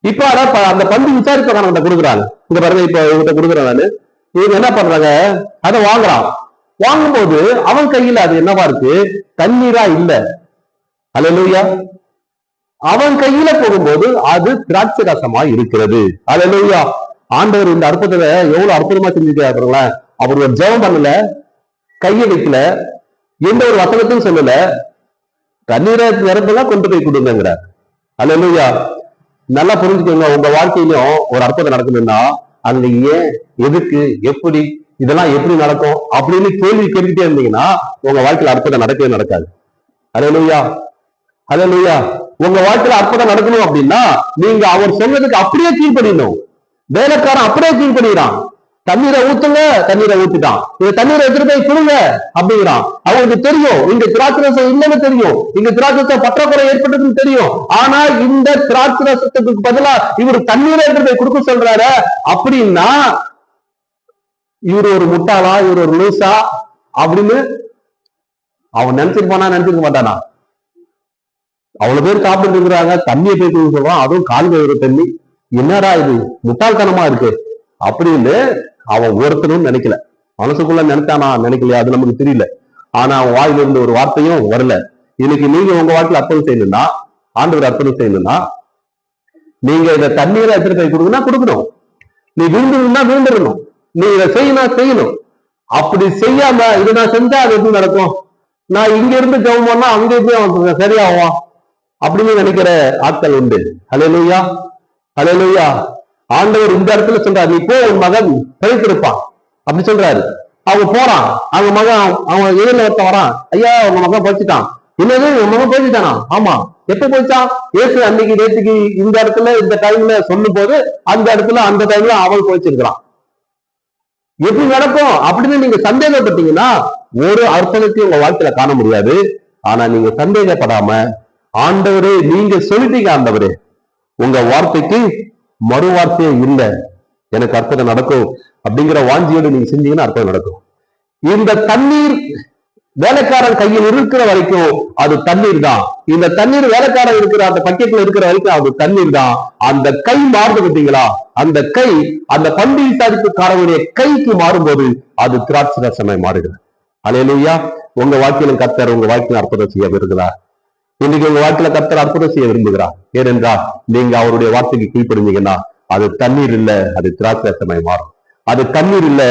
இப்ப அந்த பந்து விசாரிப்பாங்க கொடுக்குறாங்க. இங்க பாருங்க, இப்ப இவங்க கொடுக்குறேன் நானு. இவங்க என்ன பண்றாங்க, அதை வாங்குறான். வாங்கும்போது அவன் கையில அது என்னவா இருக்கு, தண்ணீரா இல்ல. அல்லேலூயா. அவன் கையில போகும்போது அது திராட்சை ரசமா இருக்கிறது. அல்லேலூயா. ஆண்டவர் இந்த அற்புதத்தை எவ்வளவு அற்புதமா செஞ்சுக்கிறாருங்களா. அவர் ஒரு ஜெபம் பண்ணல, கையை வைக்கல, எந்த ஒரு வசனத்தையும் சொல்லல, தண்ணீரை நிரம்பெல்லாம் கொண்டு போய் கொடுங்கிறார். அல்லேலூயா. நல்லா புரிஞ்சுக்கோங்க. உங்க வாழ்க்கையிலும் ஒரு அற்புதம் நடக்கணும்னா அங்க ஏன், எதுக்கு, எப்படி, இதெல்லாம் எப்படி நடக்கும் அப்படின்னு கேள்வி கேட்டுக்கிட்டே இருந்தீங்கன்னா உங்க வாழ்க்கையில அற்புதம் நடக்கவே நடக்காது. அல்லேலூயா. அல்லேலூயா. உங்க வாழ்க்கையில அற்புதம் நடக்கணும் அப்படின்னா நீங்க அவர் சொன்னதுக்கு அப்படியே கீழ்ப்படியணும். வேலைக்காரன் அப்படியே கீழ்ப்படிகிறான். தண்ணீரை ஊத்துங்க, தண்ணீரை ஊத்திட்டான். இந்த தண்ணீரை எடுத்துட்டு போய் கொடுங்க அப்படிங்கிறான். அவங்களுக்கு தெரியும் இங்க திராட்சரசம் இல்லைன்னு தெரியும், இங்க திராட்சரசம் பற்றாக்குறை ஏற்பட்டதுன்னு தெரியும். ஆனா இந்த திராட்சரசத்துக்கு பதிலா இவர் தண்ணீரை எடுத்துட்டு போய் கொடுக்க சொல்றாரு அப்படின்னா இவர் ஒரு முட்டாளா, இவர் ஒரு லூசா அப்படின்னு அவன் நினைச்சிருப்பானா, நினைச்சிருக்க மாட்டானா? அவ்வளவு பேர் சாப்பிட்டு இருக்கிறாங்க, தண்ணியை போய் கொடுக்க சொல்றான், அதுவும் கால் கழுவுற தண்ணி. என்னடா இது முட்டாள்தனமா இருக்கு அப்படின்னு அவன் ஒருத்தனும் நினைக்கல. மனசுக்குள்ள நினைச்சானா நினைக்கலையா அது நமக்கு தெரியல. ஆனா அவன் வாயில இருந்து ஒரு வார்த்தையும் வரல. இன்னைக்கு நீங்க உங்க வாழ்க்கையில அற்புதம் செய்யணும்னா, ஆண்டவர் அற்புதம் செய்யணும்னா, நீங்க இதை தண்ணீரை எடுத்துட்டு போய் கொடுக்கணும்னா கொடுக்கணும். நீ விழுந்துருந்தா விழுந்துடணும். நீ இதை செய்யணும். அப்படி செய்யாம இதை நான் செஞ்சா அது எப்படி நடக்கும், நான் இங்க இருந்து ஜெபம் பண்ணா அங்க எப்படி சரியாகும் அப்படின்னு நினைக்கிற ஆட்கள் உண்டு. அல்லேலூயா. அல்லேலூயா. ஆண்டவர் இந்த இடத்துல சொல்றாரு, நீ போ, உன் மகன் பிழைத்திருப்பான் அப்படி சொல்றாரு. அவன் போறான், அவங்க மகன், அவன் எதிரில் ஒருத்தன் வரான், ஐயா உங்க மகன் போச்சுட்டான். என்னது உன் மகன் போச்சுட்டானா? ஆமா. எப்ப போயிட்டான்? ஏசு அன்னைக்கு நேற்றுக்கு இந்த இடத்துல இந்த டைம்ல சொல்லும் போது அந்த இடத்துல அந்த டைம்ல அவன் போயிச்சிருக்கிறான். எப்படி நடக்கும் அப்படின்னு நீங்க சந்தேகப்பட்டீங்கன்னா ஒரு அற்புதத்தையும் உங்க வாழ்க்கையில காண முடியாது. ஆனா நீங்க சந்தேகப்படாம, ஆண்டவரே நீங்க சொல்லிட்டீங்க, ஆண்டவரே உங்க வார்த்தைக்கு மறு வார்த்தையே இல்லை, எனக்கு அற்புதம் நடக்கும் அப்படிங்கிற வாஞ்சியோடு நீங்க செஞ்சீங்கன்னா அற்புதம் நடக்கும். இந்த தண்ணீர் வேலைக்காரன் கையில் இருக்கிற வரைக்கும் அது தண்ணீர் தான். இந்த தண்ணீர் வேலைக்காரன் இருக்கிற அந்த பக்கெட்ல இருக்கிற வரைக்கும் அது தண்ணீர் தான். அந்த கை மாறுது பார்த்தீங்களா, அந்த கை அந்த பந்து விசாரிப்புக்காரனுடைய கைக்கு மாறும்போது அது திராட்சை ரசமாய் மாறுகிறது. அல்லேலூயா. உங்க வாழ்க்கையிலும் கர்த்தர் உங்க வாழ்க்கையில அற்புதம் செய்ய விரும்புகிறார். இன்னைக்கு உங்க வாழ்க்கையில கர்த்தர் அற்புதம் செய்ய விரும்புகிறார். ஏனென்றால் நீங்க அவருடைய வார்த்தைக்கு கீழ்ப்படுவீங்கன்னா அது தண்ணீர் இல்ல, அது திராட்சை ரசமாய் மாறும். அது தண்ணீர் இல்ல,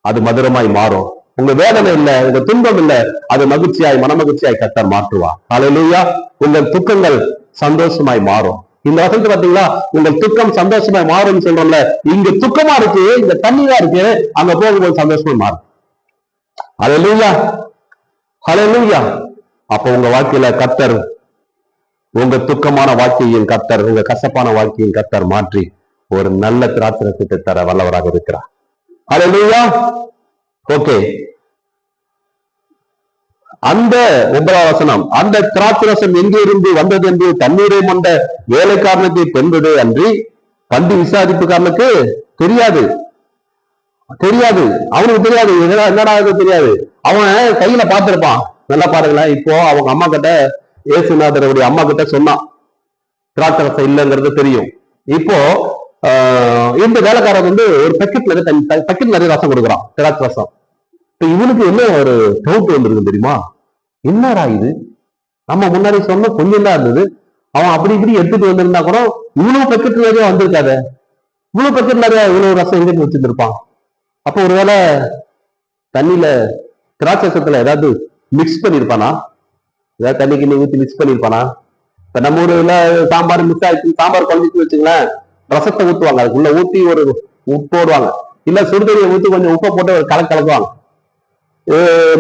அது மதுரமாய் மாறும். உங்க வேதனை இல்ல, உங்க துன்பம் இல்ல, அது மகிழ்ச்சியாய் மனமகிழ்ச்சியாய் கர்த்தர் மாற்றுவார். அல்லேலூயா. உங்கள் துக்கங்கள் சந்தோஷமாய் மாறும். இந்த வசனத்தை பாத்தீங்களா, உங்கள் துக்கம் சந்தோஷமாய் மாறும்னு சொல்றோம்ல, இங்க துக்கமா இருக்கு, இங்க தண்ணீரா இருக்கு, அங்க போகும்போது சந்தோஷமா மாறும். அல்லேலூயா. அல்லேலூயா. அப்ப உங்க வாழ்க்கையில கர்த்தர் உங்க துக்கமான வாழ்க்கையின் கர்த்தர், உங்க கசப்பான வாழ்க்கையின் கர்த்தர் மாற்றி ஒரு நல்ல திராட்சை ரசத்தை தர வல்லவராக இருக்கிறார். அல்லேலூயா. ஓகே. அந்த 9ஆம் வசனம், அந்த திராட்சை ரசம் எங்கே இருந்து வந்தது என்று தண்ணீரை கொண்ட வேலைக்காரனுக்கு தெரிந்தது அன்றி பந்து விசாரிப்புக்காரனுக்கு தெரியாது. அவனுக்கு தெரியாது, என்னடா தெரியாது. அவன் கையில பார்த்திருப்பான். நல்லா பாருங்களேன், இப்போ அவங்க அம்மா கிட்ட, இயேசுநாதருடைய அம்மா கிட்ட சொன்னான் திராட்சை ரசம் இல்லைங்கிறது தெரியும். இப்போ இந்த வேலைக்காரன் ஒரு பக்கெட் நிறைய ரசம் கொடுக்குறான், திராட்சை ரசம். இவனுக்கு என்ன ஒரு டவுட் வந்திருக்கு தெரியுமா, என்னடா இது, நம்ம முன்னாடி சொன்ன கொஞ்சம் தான் இருந்தது, அவன் அப்படி இப்படி எடுத்துட்டு வந்திருந்தா கூட இவ்வளவு பக்கெட் நிறைய வந்திருக்காத, இவ்வளவு பக்கெட் நிறைய இவ்வளவு ரசம் எங்கிட்டு வச்சிருந்திருப்பான். அப்போ ஒருவேளை தண்ணியில திராட்சை ரசத்துல ஏதாவது மிக்ஸ் பண்ணிருப்பானா, ஏதாவது தண்ணிக்கு நீ ஊத்தி மிக்ஸ் பண்ணிருப்பானா? இப்ப நம்ம ஊர்ல சாம்பார் மிக்ஸ் ஆயிடுச்சு, சாம்பார் குழம்பு வச்சுங்களேன், ரசத்தை ஊத்துவாங்க, அதுக்குள்ள ஊத்தி ஒரு உப்பு போடுவாங்க, இல்ல சுடுதண்ணியை ஊத்தி கொஞ்சம் உப்பை போட்டு ஒரு கலக்குவாங்க.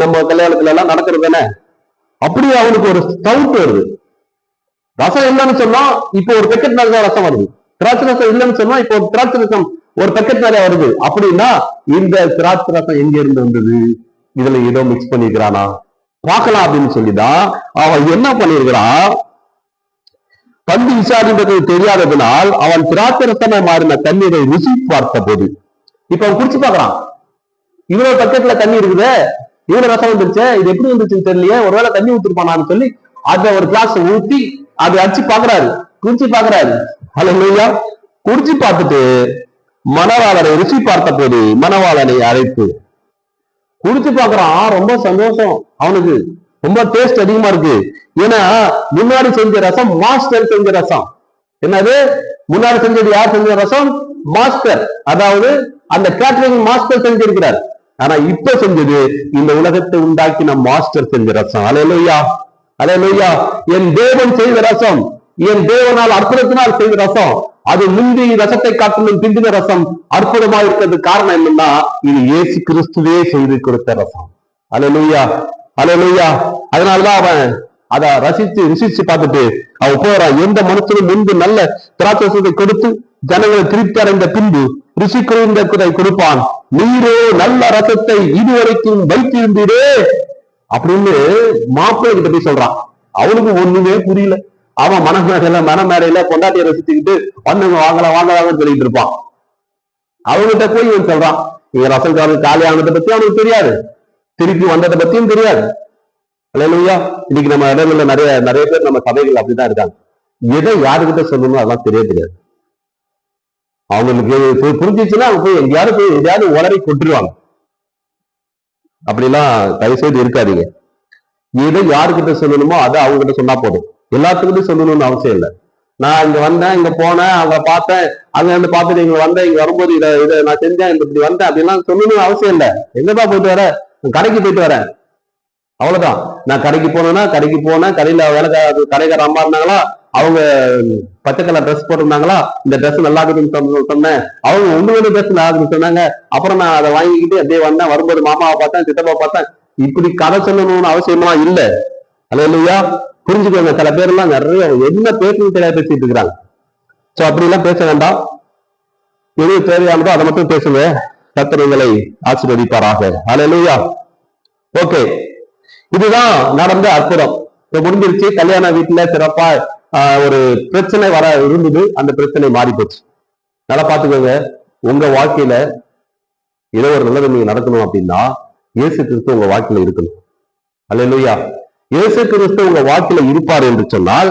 நம்ம கல்யாணத்துல எல்லாம் நடக்கிறது தானே. அப்படியே அவனுக்கு ஒரு டவுட் வருது, ரசம் இல்லைன்னு சொன்னா இப்போ ஒரு பெக்கெட் நிறைய ரசம் வருது, திராட்சை ரசம் இல்லைன்னு சொன்னா இப்போ ஒரு திராட்சை ரசம் ஒரு பெக்கெட் நிறைய வருது. அப்படின்னா இந்த திராட்சை ரசம் எங்க இருந்து வந்தது, இதுல ஏதோ மிக்ஸ் பண்ணிருக்கிறானா பார்க்கலாம் அப்படின்னு சொல்லிதான் அவன் என்ன பண்ணிருக்கிறான், பந்து விசாரின்றது தெரியாததுனால் அவன் திராட்சரசமாய் மாறின தண்ணீரை ருசி பார்த்த போது, இப்ப அவன் குடிச்சு பாக்குறான். இவ்வளவு பக்கெட்ல தண்ணி இருக்குது, இவ்வளவு ரசம் வந்துருச்சு, இது எப்படி வந்துருச்சுன்னு தெரியலையே, ஒருவேளை தண்ணி ஊத்திருப்பானான்னு சொல்லி அதை ஒரு கிளாஸ் ஊத்தி அதை அடிச்சு பாக்குறாரு, குடிச்சு பாக்குறாரு. அல்லேலூயா. குடிச்சு பார்த்துட்டு மணவாளனை ருசி பார்த்த போது மணவாளனை அழைத்து குடிச்சு பாக்குறான். ரொம்ப சந்தோஷம், அவனுக்கு ரொம்ப டேஸ்ட் அதிகமா இருக்கு. ஏன்னா முன்னாடி செஞ்ச ரசம் மாஸ்டர் செஞ்ச ரசம். என்னது முன்னாடி செஞ்சது யார் செஞ்ச ரசம்? மாஸ்டர், அதாவது அந்த கேட்டரிங் மாஸ்டர் செஞ்சிருக்கிறார். ஆனா இப்ப செஞ்சது இந்த உலகத்தை உண்டாக்கின மாஸ்டர் செஞ்ச ரசம். அல்லேலூயா, அல்லேலூயா. என் தேவன் செய்த ரசம், என் தேவனால் அற்புதத்தினால் செய்த ரசம், அது முந்தி ரசத்தை காட்டிலும் பிந்தின ரசம் அற்புதமா இருக்கிறது. காரணம் என்னன்னா இது இயேசு கிறிஸ்துவே செய்து கொடுத்த ரசம். அல்லேலூயா, அல்லேலூயா. அதனாலதான் அவன் அதை ருசிச்சு பார்த்துட்டு அவன் போறான். எந்த மனுஷனும் முன்பு நல்ல திராட்சை கொடுத்து ஜனங்களை திருப்தி அடைந்த பின்பு ருசி குறைந்ததை கொடுப்பான், நீரோ நல்ல ரசத்தை இதுவரைக்கும் வைத்திருந்தீரே அப்படின்னு மாப்பிள்ளை கிட்ட போய் சொல்றான். அவனுக்கு ஒண்ணுமே புரியல. அவன் மனமேடையில பொண்டாட்டியை ரசிச்சுக்கிட்டு வந்தவங்க வாங்கலாம் வாங்கலாம்னு சொல்லிட்டு இருப்பான். அவங்ககிட்ட போய் இவன் சொல்றான், இங்க ரசம் காலி ஆனதை பத்தி அவனுக்கு தெரியாது, திருப்பி வந்ததை பத்தியும் தெரியாது. அல்லேலூயா. இன்னைக்கு நம்ம இடங்கள்ல நிறைய பேர் நம்ம சபைகள் அப்படிதான் இருக்காங்க. எதை யாருக்கிட்ட சொல்லணும் அதெல்லாம் தெரியாது. அவங்களுக்கு புரிஞ்சிச்சுன்னா அவங்க போய் எங்கேயாவது உளறி கொட்டுருவாங்க. அப்படிலாம் தயவுசெய்து இருக்காதீங்க. எதை யாருக்கிட்ட சொல்லணுமோ அதை அவங்க கிட்ட சொன்னா போதும். எல்லாத்துக்கிட்டும் சொல்லணும்னு அவசியம் இல்லை. நான் இங்க வந்தேன், இங்க போனேன், அவங்க பார்த்தேன், அங்க வந்து பார்த்துட்டு இங்க வந்தேன், இங்க வரும்போது இதை நான் செஞ்சேன், இப்படி வந்தேன் அப்படிலாம் சொல்லணும்னு அவசியம் இல்லை. எங்கதான் போயிட்டு வரேன்? கடைக்கு போயிட்டு வரேன், அவ்வளவுதான். நான் கடைக்கு போனேன்னா கடைக்கு போனேன், கடையில கடைக்கார அம்மா இருந்தாங்களா, அவங்க பச்சை கலர் ட்ரெஸ் போட்டிருந்தாங்களா, இந்த ட்ரெஸ் நல்லா இருக்குன்னு சொன்னேன், அவங்க ஒண்ணு ட்ரெஸ் நல்லா இருக்குன்னு சொன்னாங்க. அப்புறம் நான் அதை வாங்கிக்கிட்டு அப்படியே வந்தேன். வரும்போது மாமாவை பார்த்தேன், சித்தப்பா பார்த்தேன். இப்படி கதை சொல்லணும்னு அவசியமா இல்லை. அல்லேலூயா. புரிஞ்சுக்கோங்க. சில பேர் எல்லாம் நிறைய என்ன பேசணும் தெரியாது பேசிட்டு இருக்கிறாங்க. சோ அப்படி எல்லாம் பேச வேண்டாம். எது தேவையானதோ அதை மட்டும் பேசுங்க. கர்த்தர் உங்களை ஆசீர்வதிப்பாராக. அல்லேலூயா. ஓகே, இதுதான் நடந்த அற்புதம். இப்ப முடிஞ்சிருச்சு. கல்யாண வீட்டுல சிறப்பா ஒரு பிரச்சனை வர இருந்தது, அந்த பிரச்சனை மாறி போச்சு. நல்லா பாத்துக்கோங்க. உங்க வாழ்க்கையில ஏதோ ஒரு நல்லது நீங்க நடக்கணும் அப்படின்னா இயேசு கிறிஸ்து உங்க வாழ்க்கையில இருக்கணும். அல்லேலூயா. இயேசு கிறிஸ்து உங்க வாழ்க்கையில இருப்பார் என்று சொன்னால்,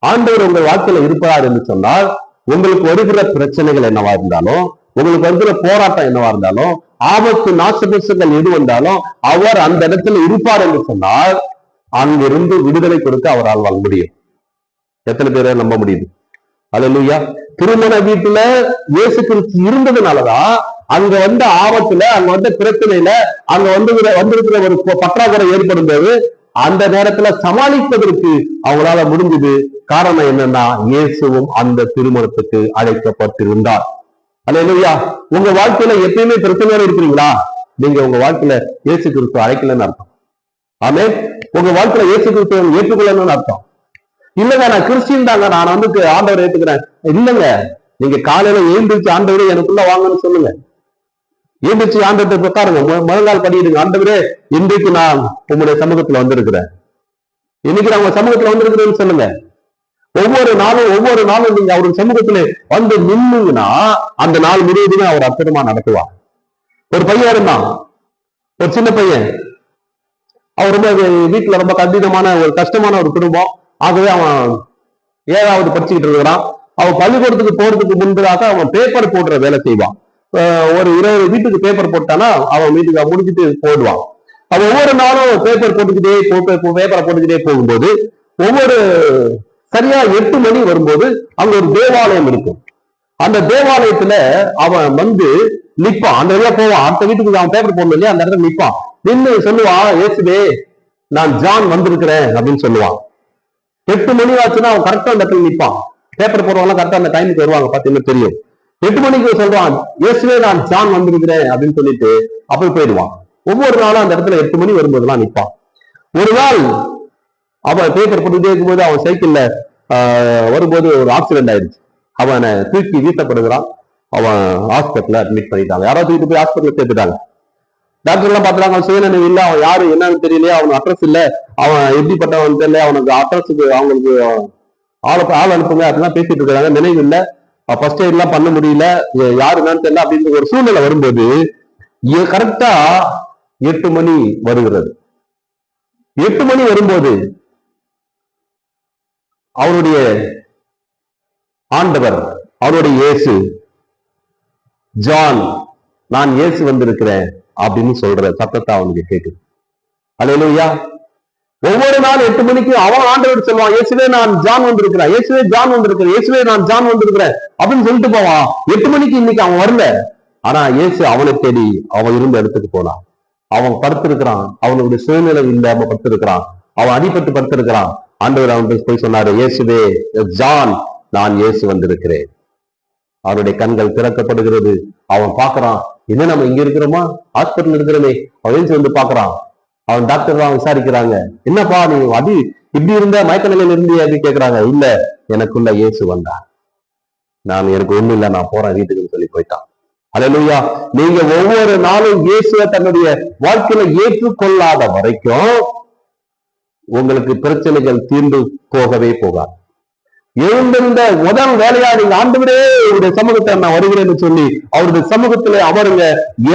ஆண்டவர் உங்க வாழ்க்கையில இருப்பார் என்று சொன்னால், உங்களுக்கு வருகிற பிரச்சனைகள் என்னவா இருந்தாலும், உங்களுக்கு வருகிற போராட்டம் என்னவா இருந்தாலும், ஆபத்து நாசபேசங்கள் எது வந்தாலும் அவர் அந்த இடத்துல இருப்பார் என்று சொன்னால் அங்கிருந்து விடுதலை கொடுக்க அவரால் வாழ முடியும். எத்தனை பேரை நம்ப முடியுது? அல்லேலூயா. திருமண வீட்டுல இயேசு கிறிஸ்து இருந்ததுனாலதான் அங்க வந்த ஆபத்துல, அங்க வந்த பிரச்சனையில, அங்க வந்திருக்கிற ஒரு பற்றாக்குறை ஏற்படும் போது அந்த நேரத்துல சமாளிப்பதற்கு அவங்களால முடிஞ்சது. காரணம் என்னன்னா இயேசுவும் அந்த திருமணத்துக்கு அழைக்கப்பட்டிருந்தார். அல்லேலூயா. உங்க வாழ்க்கையில எப்பயுமே பிரச்சனையோட இருக்கிறீங்களா? நீங்க உங்க வாழ்க்கையில இயேசு கிறிஸ்து அழைக்கலன்னு அர்த்தம். ஆமே. உங்க வாழ்க்கையில இயேசு கிறிஸ்துவ ஏற்றுக்கொள்ளணும்னு அர்த்தம். இல்லங்க நான் கிறிஸ்டின் தாங்க, நான் வந்து ஆண்டவர் ஏத்துக்கிறேன். இல்லங்க, நீங்க காலையில எழுந்திரிச்சு ஆண்டவரே எனக்குள்ள வாங்கன்னு சொல்லுங்க. எழுந்திரிச்சு ஆண்டவர்கிட்ட உட்காருங்க, முதல் படிடுங்க. ஆண்டவரே இன்றைக்கு நான் உங்களுடைய சமூகத்துல வந்திருக்கிறேன், இன்னைக்கு நான் உங்க சமூகத்துல வந்திருக்கிறேன்னு சொல்லுங்க. ஒவ்வொரு நாளும் நீங்க அவருடைய சமூகத்துல வந்து நின்னுங்கன்னா அந்த நாள் முழுவதுமே அவர் அற்புதமா நடத்துவார். ஒரு பையன் இருந்தான், ஒரு சின்ன பையன். அவர் ரொம்ப வீட்டுல ரொம்ப கடினமான ஒரு கஷ்டமான ஒரு குடும்பம். ஆகவே அவன் 7வது படிச்சுக்கிட்டு இருக்கிறான். அவன் பள்ளிக்கூடத்துக்கு போறதுக்கு முன்பதாக அவன் பேப்பர் போடுற வேலை செய்வான். ஒரு 20 வீட்டுக்கு பேப்பர் போட்டானா அவன் வீட்டுக்கு முடிச்சுட்டு போடுவான். அவன் ஒவ்வொரு நாளும் பேப்பரை போட்டுக்கிட்டே போகும்போது ஒவ்வொரு சரியா 8 மணி வரும்போது அங்க ஒரு தேவாலயம் இருக்கும். அந்த தேவாலயத்துல அவன் வந்து நிப்பான். அந்த வழியா போவான். அடுத்த வீட்டுக்கு அவன் பேப்பர் போடணும் இல்லையா, அந்த இடத்துல நிப்பான். நின்று சொல்லுவான், இயேசுவே நான் ஜான் வந்திருக்கிறேன் அப்படின்னு சொல்லுவான். 8 மணி ஆச்சுன்னா அவன் கரெக்டா அந்த இடத்துல நிப்பான். பேப்பர் போடுறவங்க கரெக்டா அந்த டைமுக்கு வருவாங்க, பாத்தீங்கன்னா தெரியும். 8 மணிக்கு சொல்றான், இயேசுவே நான் ஜான் வந்திருக்கிறேன் அப்படின்னு சொல்லிட்டு அப்படி போயிடுவான். ஒவ்வொரு நாளும் அந்த இடத்துல 8 மணி வரும்போதெல்லாம் நிப்பான். ஒரு நாள் அவன் பேப்பர் போட்டுட்டே இருக்கும்போது அவன் சைக்கிள்ல வரும்போது ஒரு ஆக்சிடென்ட் ஆயிடுச்சு. அவனை தூக்கி வீசப்படுகிறான். அவன் ஹாஸ்பிட்டல்ல அட்மிட் பண்ணிட்டாங்க. யாராவது தூக்கிட்டு போய் ஹாஸ்பிட்டல் சேர்த்துட்டாங்க. டாக்டர் எல்லாம் பாத்துறாங்க, அவன் சுயநினைவு இல்ல, அவன் யாரு என்னன்னு தெரியலையே, அவனுக்கு அட்ரஸ் இல்ல, அவன் எப்படிப்பட்டவன் தெரியல, அவனுக்கு அட்ரஸுக்கு அவங்களுக்கு ஆள் அனுப்புங்க அப்படிலாம் பேசிட்டு இருக்காங்க. நினைவு இல்லை, ஃபர்ஸ்ட் எய்ட்லாம் பண்ண முடியல, யாருன்னு தெரியல அப்படின்ற ஒரு சூழ்நிலை வரும்போது கரெக்டா 8 மணி வருகிறது. 8 மணி வரும்போது அவருடைய ஆண்டவர், அவருடைய இயேசு, ஜான் நான் இயேசு வந்திருக்கிறேன் அப்படின்னு சொல்ற சத்தத்தை அவனுக்கு கேட்குது. அல்லேலூயா. ஒவ்வொரு நாள் 8 மணிக்கு அவன் ஆண்டவர் சொல்லுவான், இயேசுவே நான் ஜான் வந்திருக்கிறேன், இயேசுவே ஜான் வந்திருக்கிறேன், இயேசுவே நான் ஜான் வந்திருக்கிறேன் அப்படின்னு சொல்லிட்டு போவான். 8 மணிக்கு இன்னைக்கு அவன் வரல. ஆனா இயேசு அவனை தேடி அவன் இருந்த இடத்துக்கு போனான். அவன் படுத்திருக்கிறான், அவனுடைய சூழ்நிலை இல்லாம படுத்திருக்கிறான், அவன் அடிபட்டு படுத்திருக்கிறான். ஆண்டவர் அவன் போய் சொன்னாரு, இயேசுவே ஜான் நான் இயேசு வந்திருக்கிறேன். அவனுடைய கண்கள் திறக்கப்படுகிறது. அவன் பாக்குறான், என்ன நம்ம இங்க இருக்கிறோமா, ஹாஸ்பிட்டல் இருக்கிறோமே. அவன் வந்து பாக்குறான். அவன் டாக்டர் தான் விசாரிக்கிறாங்க, என்னப்பா நீ அது இப்படி இருந்த மயக்க நிலையில இருந்து அப்படின்னு கேட்கிறாங்க. இல்ல, எனக்குள்ள இயேசு வந்தான், நான் எனக்கு ஒண்ணும் இல்லை, நான் போறேன் வீட்டுக்குன்னு சொல்லி போயிட்டான். அல்லேலூயா. நீங்க ஒவ்வொரு நாளும் இயேசுவை தன்னுடைய வாழ்க்கையில ஏற்றுக்கொள்ளாத வரைக்கும் உங்களுக்கு பிரச்சனைகள் தீர்ந்து போகவே போகாது. எழுந்திருந்த முதல் வேலையா நீங்க ஆண்டவரே அவருடைய சமூகத்தை நான் வருகிறேன்னு சொல்லி அவருடைய சமூகத்திலே அமருங்க.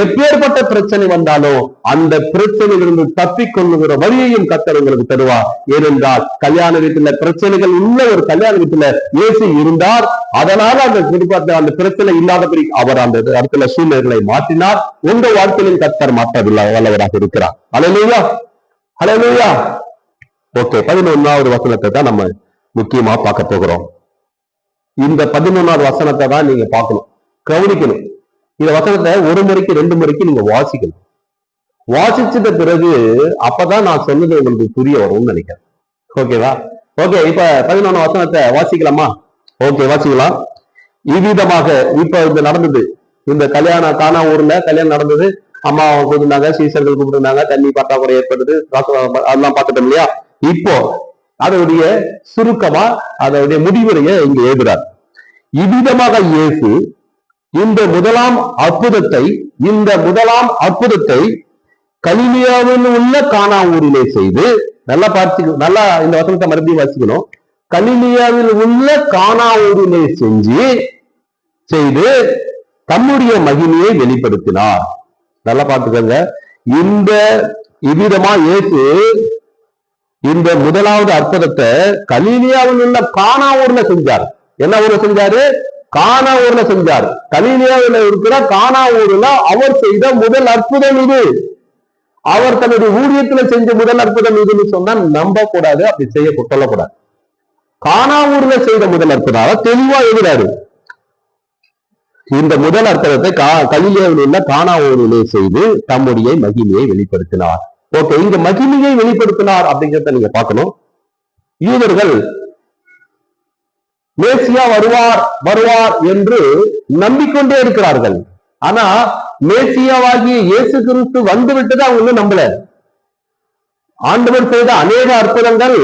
எப்பேற்பட்ட பிரச்சனை வந்தாலும் அந்த பிரச்சனையிலிருந்து தப்பிக்கொள்ளுகிற வழியையும் கர்த்தர் உங்களுக்கு தருவார். ஏனென்றால் கல்யாண வீட்டுல பிரச்சனைகள் உள்ள ஒரு கல்யாண வீட்டுல இயேசு இருந்தார். அதனால அந்த பிரச்சனை இல்லாதபடி அவர் அந்த இடத்துல சூழ்நிலைகளை மாற்றினார். உங்க வாழ்க்கையிலும் கர்த்தர் மாற்றவில்லை, வல்லவராக இருக்கிறார். அல்லேலூயா, அல்லேலூயா. ஓகே, 11வது வசனத்தை தான் நம்ம முக்கியமா பார்க்க போகிறோம். இந்த 11வது வசனத்தை தான் நீங்க பார்க்கணும், கவனிக்கணும். இந்த வசனத்தை 1 முறைக்கு 2 முறைக்கு நீங்க வாசிக்கணும். வாசிச்சத பிறகு அப்பதான் நான் சொன்னது உங்களுக்கு புரிய வரும்னு நினைக்கிறேன். ஓகேவா? ஓகே, இப்ப 11வது வசனத்தை வாசிக்கலாமா? ஓகே, வாசிக்கலாம். இவ்விதமாக இப்ப இது நடந்தது, இந்த கல்யாணம் கானா ஊர்ல கல்யாணம் நடந்தது. அம்மா கூப்பிட்டுருந்தாங்க, சீசர்கள் கூப்பிட்டுருந்தாங்க, தண்ணி பற்றாக்குறை ஏற்படுது, அதெல்லாம் பார்த்துட்டோம் இல்லையா? இப்போ அதனுடைய சுருக்கமா அதனுடைய முடிவுரையை இங்க எழுதுறார். இவ்விதமாக இயேசு இந்த முதலாம் அற்புதத்தை கலிலியாவில் உள்ள கானா ஊரிலே செய்து, நல்லா நல்லா இந்த வசனத்தை மறுபடியும் வாசிக்கணும். கலிலியாவில் உள்ள கானா ஊரிலே செய்து தம்முடைய மகிமையை வெளிப்படுத்தினார். நல்லா பார்த்துக்கோங்க. இந்த இவ்விதமா இயேசு இந்த முதலாவது அற்புதத்தை கலிலியாவில் உள்ள கானா ஊர்ல செஞ்சார். என்ன ஊர்ல செஞ்சாரு? கானா ஊர்ல செஞ்சார். கலிலியாவில் இருக்கிற கானா ஊர்ல அவர் செய்த முதல் அற்புதம் இது. அவர் தன்னுடைய ஊழியத்துல செஞ்ச முதல் அற்புதம் இதுன்னு சொன்னா நம்ப கூடாது, அப்படி செய்ய சொல்லக்கூடாது. கானா ஊர்ல செய்த முதல் அற்புதம் தெளிவா எழுதுறாரு. இந்த முதல் அற்புதத்தை கலிலியாவில் உள்ள கானா ஊரிலே செய்து தம்முடைய மகிமையை வெளிப்படுத்தினார். ஓகே, இங்க மகிமையை வெளிப்படுத்தினார் அப்படிங்கிறத நீங்க பார்க்கணும். யூதர்கள் மேசியா வருவார் என்று நம்பிக்கொண்டே இருக்கிறார்கள். ஆனா மேசியாவாகிய இயேசு கிறிஸ்து வந்து விட்டது அவங்க இன்னும் நம்பல. ஆண்டவர் செய்த அநேக அற்புதங்கள்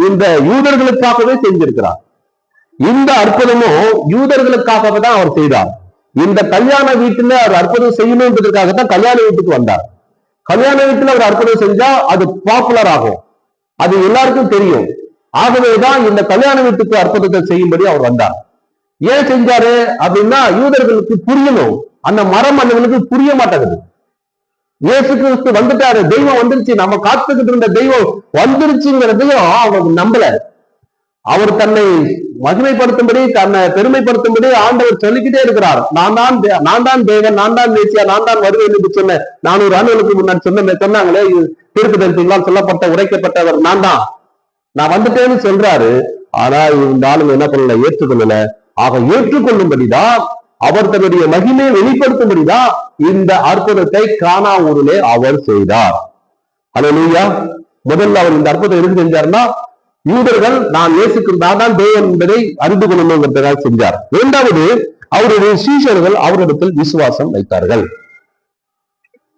இந்த யூதர்களுக்காகவே செஞ்சிருக்கிறார். இந்த அற்புதமும் யூதர்களுக்காகவே தான் அவர் செய்தார். இந்த கல்யாண வீட்டுல அவர் அற்புதம் செய்யணுன்றதுக்காகத்தான் கல்யாண வீட்டுக்கு வந்தார். கல்யாண வீட்டுல அவர் அற்புதம் செஞ்சா அது பாப்புலர் ஆகும், அது எல்லாருக்கும் தெரியும். ஆகவேதான் இந்த கல்யாண வீட்டுக்கு அற்புதத்தை செய்யும்படி அவர் வந்தார். ஏன் செஞ்சாரு அப்படின்னா யூதர்களுக்கு புரியணும். அந்த மரம் அண்ணங்களுக்கு புரிய மாட்டேங்குது. இயேசு கிறிஸ்து வந்துட்டாரு, தெய்வம் வந்துருச்சு, நம்ம காத்துக்கிட்டு இருந்த தெய்வம் வந்துருச்சுங்கிறதையும் அவங்க நம்பல. அவர் தன்னை மகிமைப்படுத்தும்படி, தன்னை பெருமைப்படுத்தும்படி ஆண்டவர் சொல்லிக்கிட்டே இருக்கிறார். நான் தான் தேவன், நான் தான் மேசியா, நான் தான் வருவேன் என்று சொன்ன 400 ஆண்டுகளுக்கு முன்னாடி சொன்னாங்களே தீர்க்கதரிசிகளால் சொல்லப்பட்ட உரைக்கப்பட்டவர் நான் வந்துட்டேன்னு சொல்றாரு. ஆனா இந்த ஆளுங்க என்ன பண்ணல, ஏற்றுக்கொள்ளல. ஆக ஏற்றுக்கொள்ளும்படிதான், அவர் தன்னுடைய மகிமையை வெளிப்படுத்தும்படிதான் இந்த அற்புதத்தை கானா ஊரிலே அவர் செய்தார். அல்லேலூயா. முதல்ல அவர் இந்த அற்புதம் எதுக்கு செஞ்சாருன்னா, யூதர்கள் நான் தான் தேவன் என்பதை அறிந்து கொள்ளணுங்கிறதுக்காக செஞ்சார். இரண்டாவது, அவருடைய சீஷர்கள் அவரிடத்தில் விசுவாசம் வைத்தார்கள்.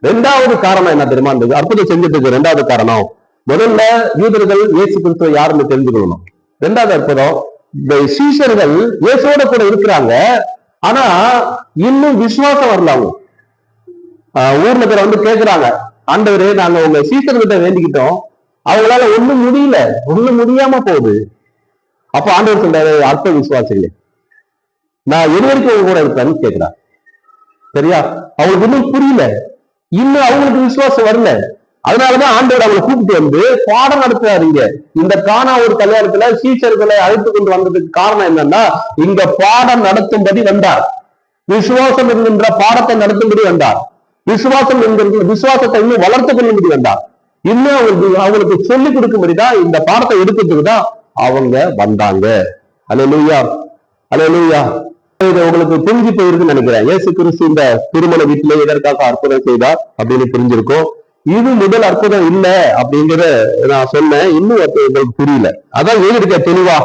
இரண்டாவது காரணம் என்ன தெரியுமா? இந்த அற்புதம் செஞ்சதுக்கு இரண்டாவது காரணம், முதல்ல யூதர்கள் இயேசு கிறிஸ்துவை யாருன்னு தெரிந்து கொள்ளணும். இரண்டாவது அற்புதம், இந்த சீஷர்கள் இயேசுவோட கூட இருக்கிறாங்க, ஆனா இன்னும் விசுவாசம் வரல. அவங்க ஊர்ல பேர் வந்து கேட்கிறாங்க, ஆண்டவரே நாங்க உங்க சீஷர்கிட்ட வேண்டிக்கிட்டோம், அவங்களால ஒண்ணும் முடியல, ஒண்ணும் முடியாம போகுது. அப்ப ஆண்டவர் சொல்றாரு, அற்ப விசுவாசிகளே, நான் எது வரைக்கும் உங்க கூட இருப்பேன்னு கேட்கிறார். சரியா? அவங்களுக்கு இன்னும் புரியல, இன்னும் அவங்களுக்கு விசுவாசம் வரல. அதனாலதான் ஆண்டவர் அவங்களை கூப்பிட்டு வந்து பாடம் நடத்துறாரு. இந்த கானா ஒரு கல்யாணத்துல சீஷர்களை அழைத்து கொண்டு வந்ததுக்கு காரணம் என்னன்னா, இந்த பாடம் நடத்தும்படி வந்தார். விசுவாசம் என்கின்ற பாடத்தை நடத்தும்படி வந்தார். விசுவாசம் என்கிற விசுவாசத்தை இன்னும் வளர்த்து கொள்ளும்படி வந்தார். இன்னும் அவங்களுக்கு சொல்லிக் கொடுக்கும்படிதான், இந்த பாடத்தை எடுக்கிறதுக்கு தான் அவங்க வந்தாங்க. அல்லேலூயா, அல்லேலூயா. இது உங்களுக்கு புரிஞ்சு போயிருக்குன்னு நினைக்கிறேன். இயேசு கிறிஸ்து இந்த திருமண வீட்டிலே எதற்காக அற்புதம் செய்தார் அப்படின்னு புரிஞ்சிருக்கும். இது முதல் அற்புதம் இல்ல அப்படிங்கிற நான் சொன்னேன். இன்னும் உங்களுக்கு புரியல. அதான் எழுதிருக்க தெளிவா.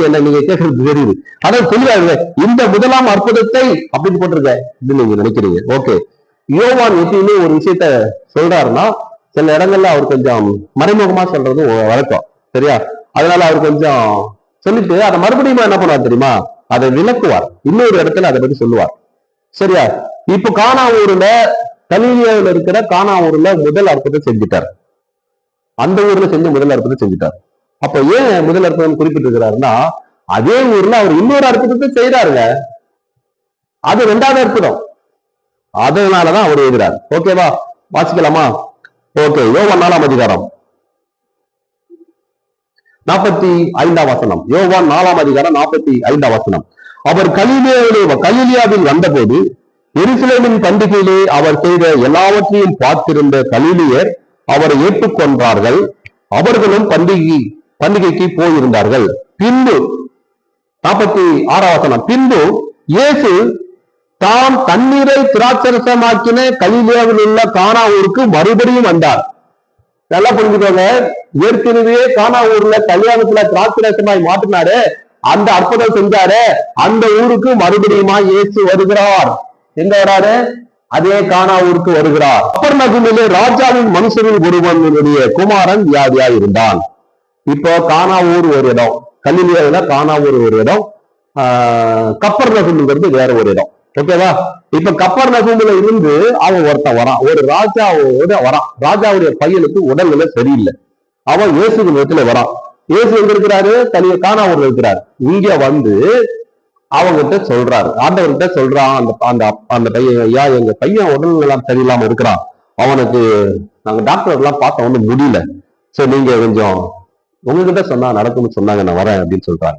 என்ன நீங்க கேட்கறது தெரியுது. அதான் தெளிவா இந்த முதலாம் அற்புதத்தை அப்படின்னு போட்டிருக்க இது நீங்க நினைக்கிறீங்க. ஓகே, யோவான் எப்பயுமே ஒரு விஷயத்த சொல்றாருன்னா சில இடங்கள்ல அவர் கொஞ்சம் மறைமுகமா சொல்றது வழக்கம். சரியா? அதனால அவர் கொஞ்சம் சொல்லிட்டு அதை மறுபடியும் என்ன பண்ணுவார் தெரியுமா, அதை விளக்குவார். இன்னொரு இடத்துல அதை பத்தி சொல்லுவார். சரியா? இப்ப கானா ஊர்ல, கலிலியாவில் இருக்கிற கானா ஊர்ல முதல் அற்புதம் செஞ்சுட்டார். அந்த ஊர்ல செஞ்ச முதல் அற்புதம் செஞ்சுட்டார். அப்ப ஏன் முதல் அற்புதம் குறிப்பிட்டிருக்கிறாருன்னா, அதே ஊர்ல அவர் இன்னொரு அற்புதத்தை செய்யறாருங்க. அது 2வது அற்புதம். அதனாலதான் அவர் எழுதுறார். ஓகேவா? வாசிக்கலாமா? ஓகே, யோவான் 4ஆம் அதிகாரம் 45ஆம் வசனம். யோவான் 4ஆம் அதிகாரம் 45ஆம் வசனம். அவர் கலிலியாவில் வந்தபோது எருசலேமின் பண்டிகையிலே அவர் செய்த எல்லாவற்றையும் பார்த்திருந்த கலிலியர் அவரை ஏற்றுக்கொண்டார்கள். அவர்களும் பண்டிகைக்கு போயிருந்தார்கள். பின்பு 46ஆம் வசனம். பின்பு இயேசு தாம் தண்ணீரை திராட்சரசமாக்கின கலிலியாவில் உள்ள கானா ஊருக்கு மறுபடியும் வந்தார். நல்லா புரிஞ்சுக்கோங்க. ஏற்கனவே கானா ஊர்ல கல்யாணத்துல திராட்சரசமாய் மாற்றினாரு, அந்த அற்புதம் செஞ்சாரு. அந்த ஊருக்கு மறுபடியுமா இயேசு வருகிறார். எங்க வராரு? அதே கானா ஊருக்கு வருகிறார். கப்பர்நகூமிலே ராஜாவின் மனுஷரில் ஒருவனுடைய குமாரன் வியாதியா இருந்தான். இப்போ கானா ஊர் ஒரு இடம், கலிலியாவில கானா ஊர் ஒரு இடம், கப்பர்நகூம்ங்கிறது வேற ஒரு இடம். ஓகேவா? இப்ப கப்பர்நகூம்ல இருந்து அவன் ஒருத்தன் வரான், ஒரு ராஜாவோட வரான். ராஜாவுடைய பையனுக்கு உடல்நிலை சரியில்லை. அவன் இயேசு இடத்துல வரான். இயேசு எங்க இருக்கிறாரு? கானா ஊர்ல இருக்கிறார். இங்க வந்து அவங்கிட்ட சொல்றாரு, ஆண்டவர்கிட்ட சொல்றான், அந்த பையன், ஐயா எங்க பையன் உடல்நலம் சரியில்லாம இருக்கிறான், அவனுக்கு நாங்க டாக்டர் எல்லாம் பார்த்தோம், ஒன்றும் முடியல, சரி நீங்க கொஞ்சம் உங்ககிட்ட சொன்னா நடக்கும்னு சொன்னாங்க, நான் வரேன் அப்படின்னு சொல்றாரு.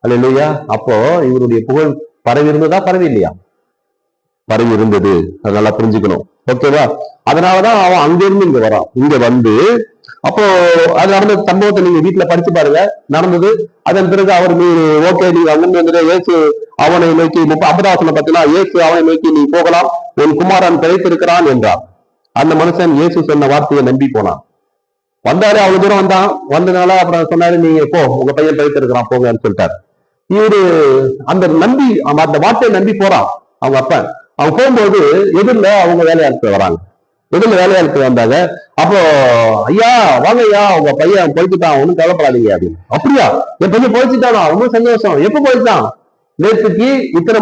அல்ல இல்லையா? அப்போ இவருடைய புகழ் பரவி இருந்ததா, பரவி இல்லையா? பரவி இருந்தது. அது நல்லா புரிஞ்சுக்கணும். ஓகேவா? அதனாலதான் அவன் அங்கிருந்து இங்க வரான். இங்க வந்து அப்போ அது நடந்த சம்பவத்தை நீங்க வீட்டுல படிச்சு பாருங்க, நடந்தது. அதன் பிறகு அவர் ஓகே நீங்க அங்கிருந்து வந்துட்டு இயேசு அவனை நோக்கி 50ஆம் பார்த்தீங்கன்னா, இயேசு அவனை நோக்கி நீ போகலாம், உன் குமாரன் பிழைத்திருக்கிறான் என்றார். அந்த மனுஷன் இயேசு சொன்ன வார்த்தையை நம்பி போனான். வந்தாரு, அவ்வளவு தூரம் வந்தான். வந்ததுனால அப்புறம் சொன்னாரு, நீங்க போ, உங்க பையன் பிழைத்திருக்கிறான் போங்கன்னு சொல்லிட்டாரு. இவரு அந்த நம்பி, அந்த வார்த்தையை நம்பி போறான். அவங்க அப்ப அவங்க போகும்போது எதிரில அவங்க வேலையாட்கள் வராங்க. எதிரில வேலையாட்கள் வந்தாங்க. அப்போ ஐயா வாங்க ஐயா, உங்க பையன் போய்ச்சுட்டான், ஒன்னும் கவலைப்படாதீங்க அப்படின்னு. அப்படியா, என் பையன் போய்ச்சுட்டானா, ரொம்ப சந்தோஷம். எப்ப போயிட்டான்? நேற்றுக்கு இத்தனை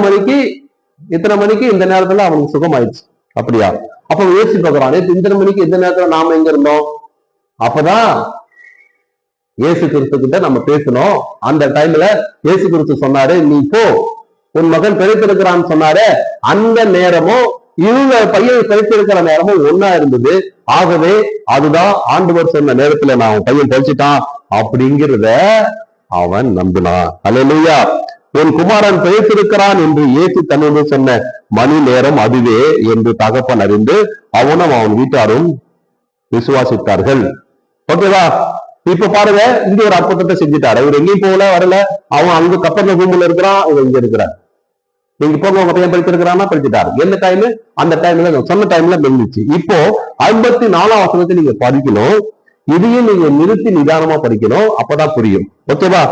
மணிக்கு இந்த நேரத்துல அவனுக்கு சுகமாயிடுச்சு. அப்படியா? அப்ப யோசிச்சு பார்க்கறான், நேற்று இத்தனை மணிக்கு இந்த நேரத்துல நாம எங்க இருந்தோம்? அப்பதான் இயேசு கிறிஸ்து கிட்ட நம்ம பேசணும். அந்த டைம்ல இயேசு கிறிஸ்து சொன்னாரு, நீ போ, உன் மகன் பிழைத்திருக்கிறான்னு சொன்னாரு. அந்த நேரமும் இவங்க பையன் பிழைத்திருக்கிற நேரமும் ஒன்னா இருந்தது. ஆகவே அதுதான் ஆண்டவர் சொன்ன நேரத்துல நான் பையன் பிழைச்சிட்டான் அப்படிங்கிறத அவன் நம்பினான். அல்லேலூயா. உன் குமாரன் பிழைத்திருக்கிறான் என்று இயேசு தன்னோடு சொன்ன மணி நேரம் அதுவே என்று தகப்பன் அறிந்து அவனும் அவன் வீட்டாரும் விசுவாசித்தார்கள். ஓகேவா? இப்ப பாருங்க, இங்க ஒரு அற்புதத்தை செஞ்சுட்டாரு. இவர் எங்கேயும் போகல, வரல. அவன் அங்க கப்பர்நகூம்ல இருக்கிறான், இவன் இங்க இருக்கிறான். நீங்க போங்க, உங்க பையன் படிச்சிருக்கிறான்னா படிச்சுட்டாரு. எந்த டைம்? அந்த டைம்ல சொன்ன டைம்ல இருந்துச்சு. இப்போ 54ஆம் வசனத்தை நீங்க படிக்கணும். இதையும் நீங்க நிறுத்தி நிதானமா படிக்கணும், அப்பதான் புரியும். ஓகேவா?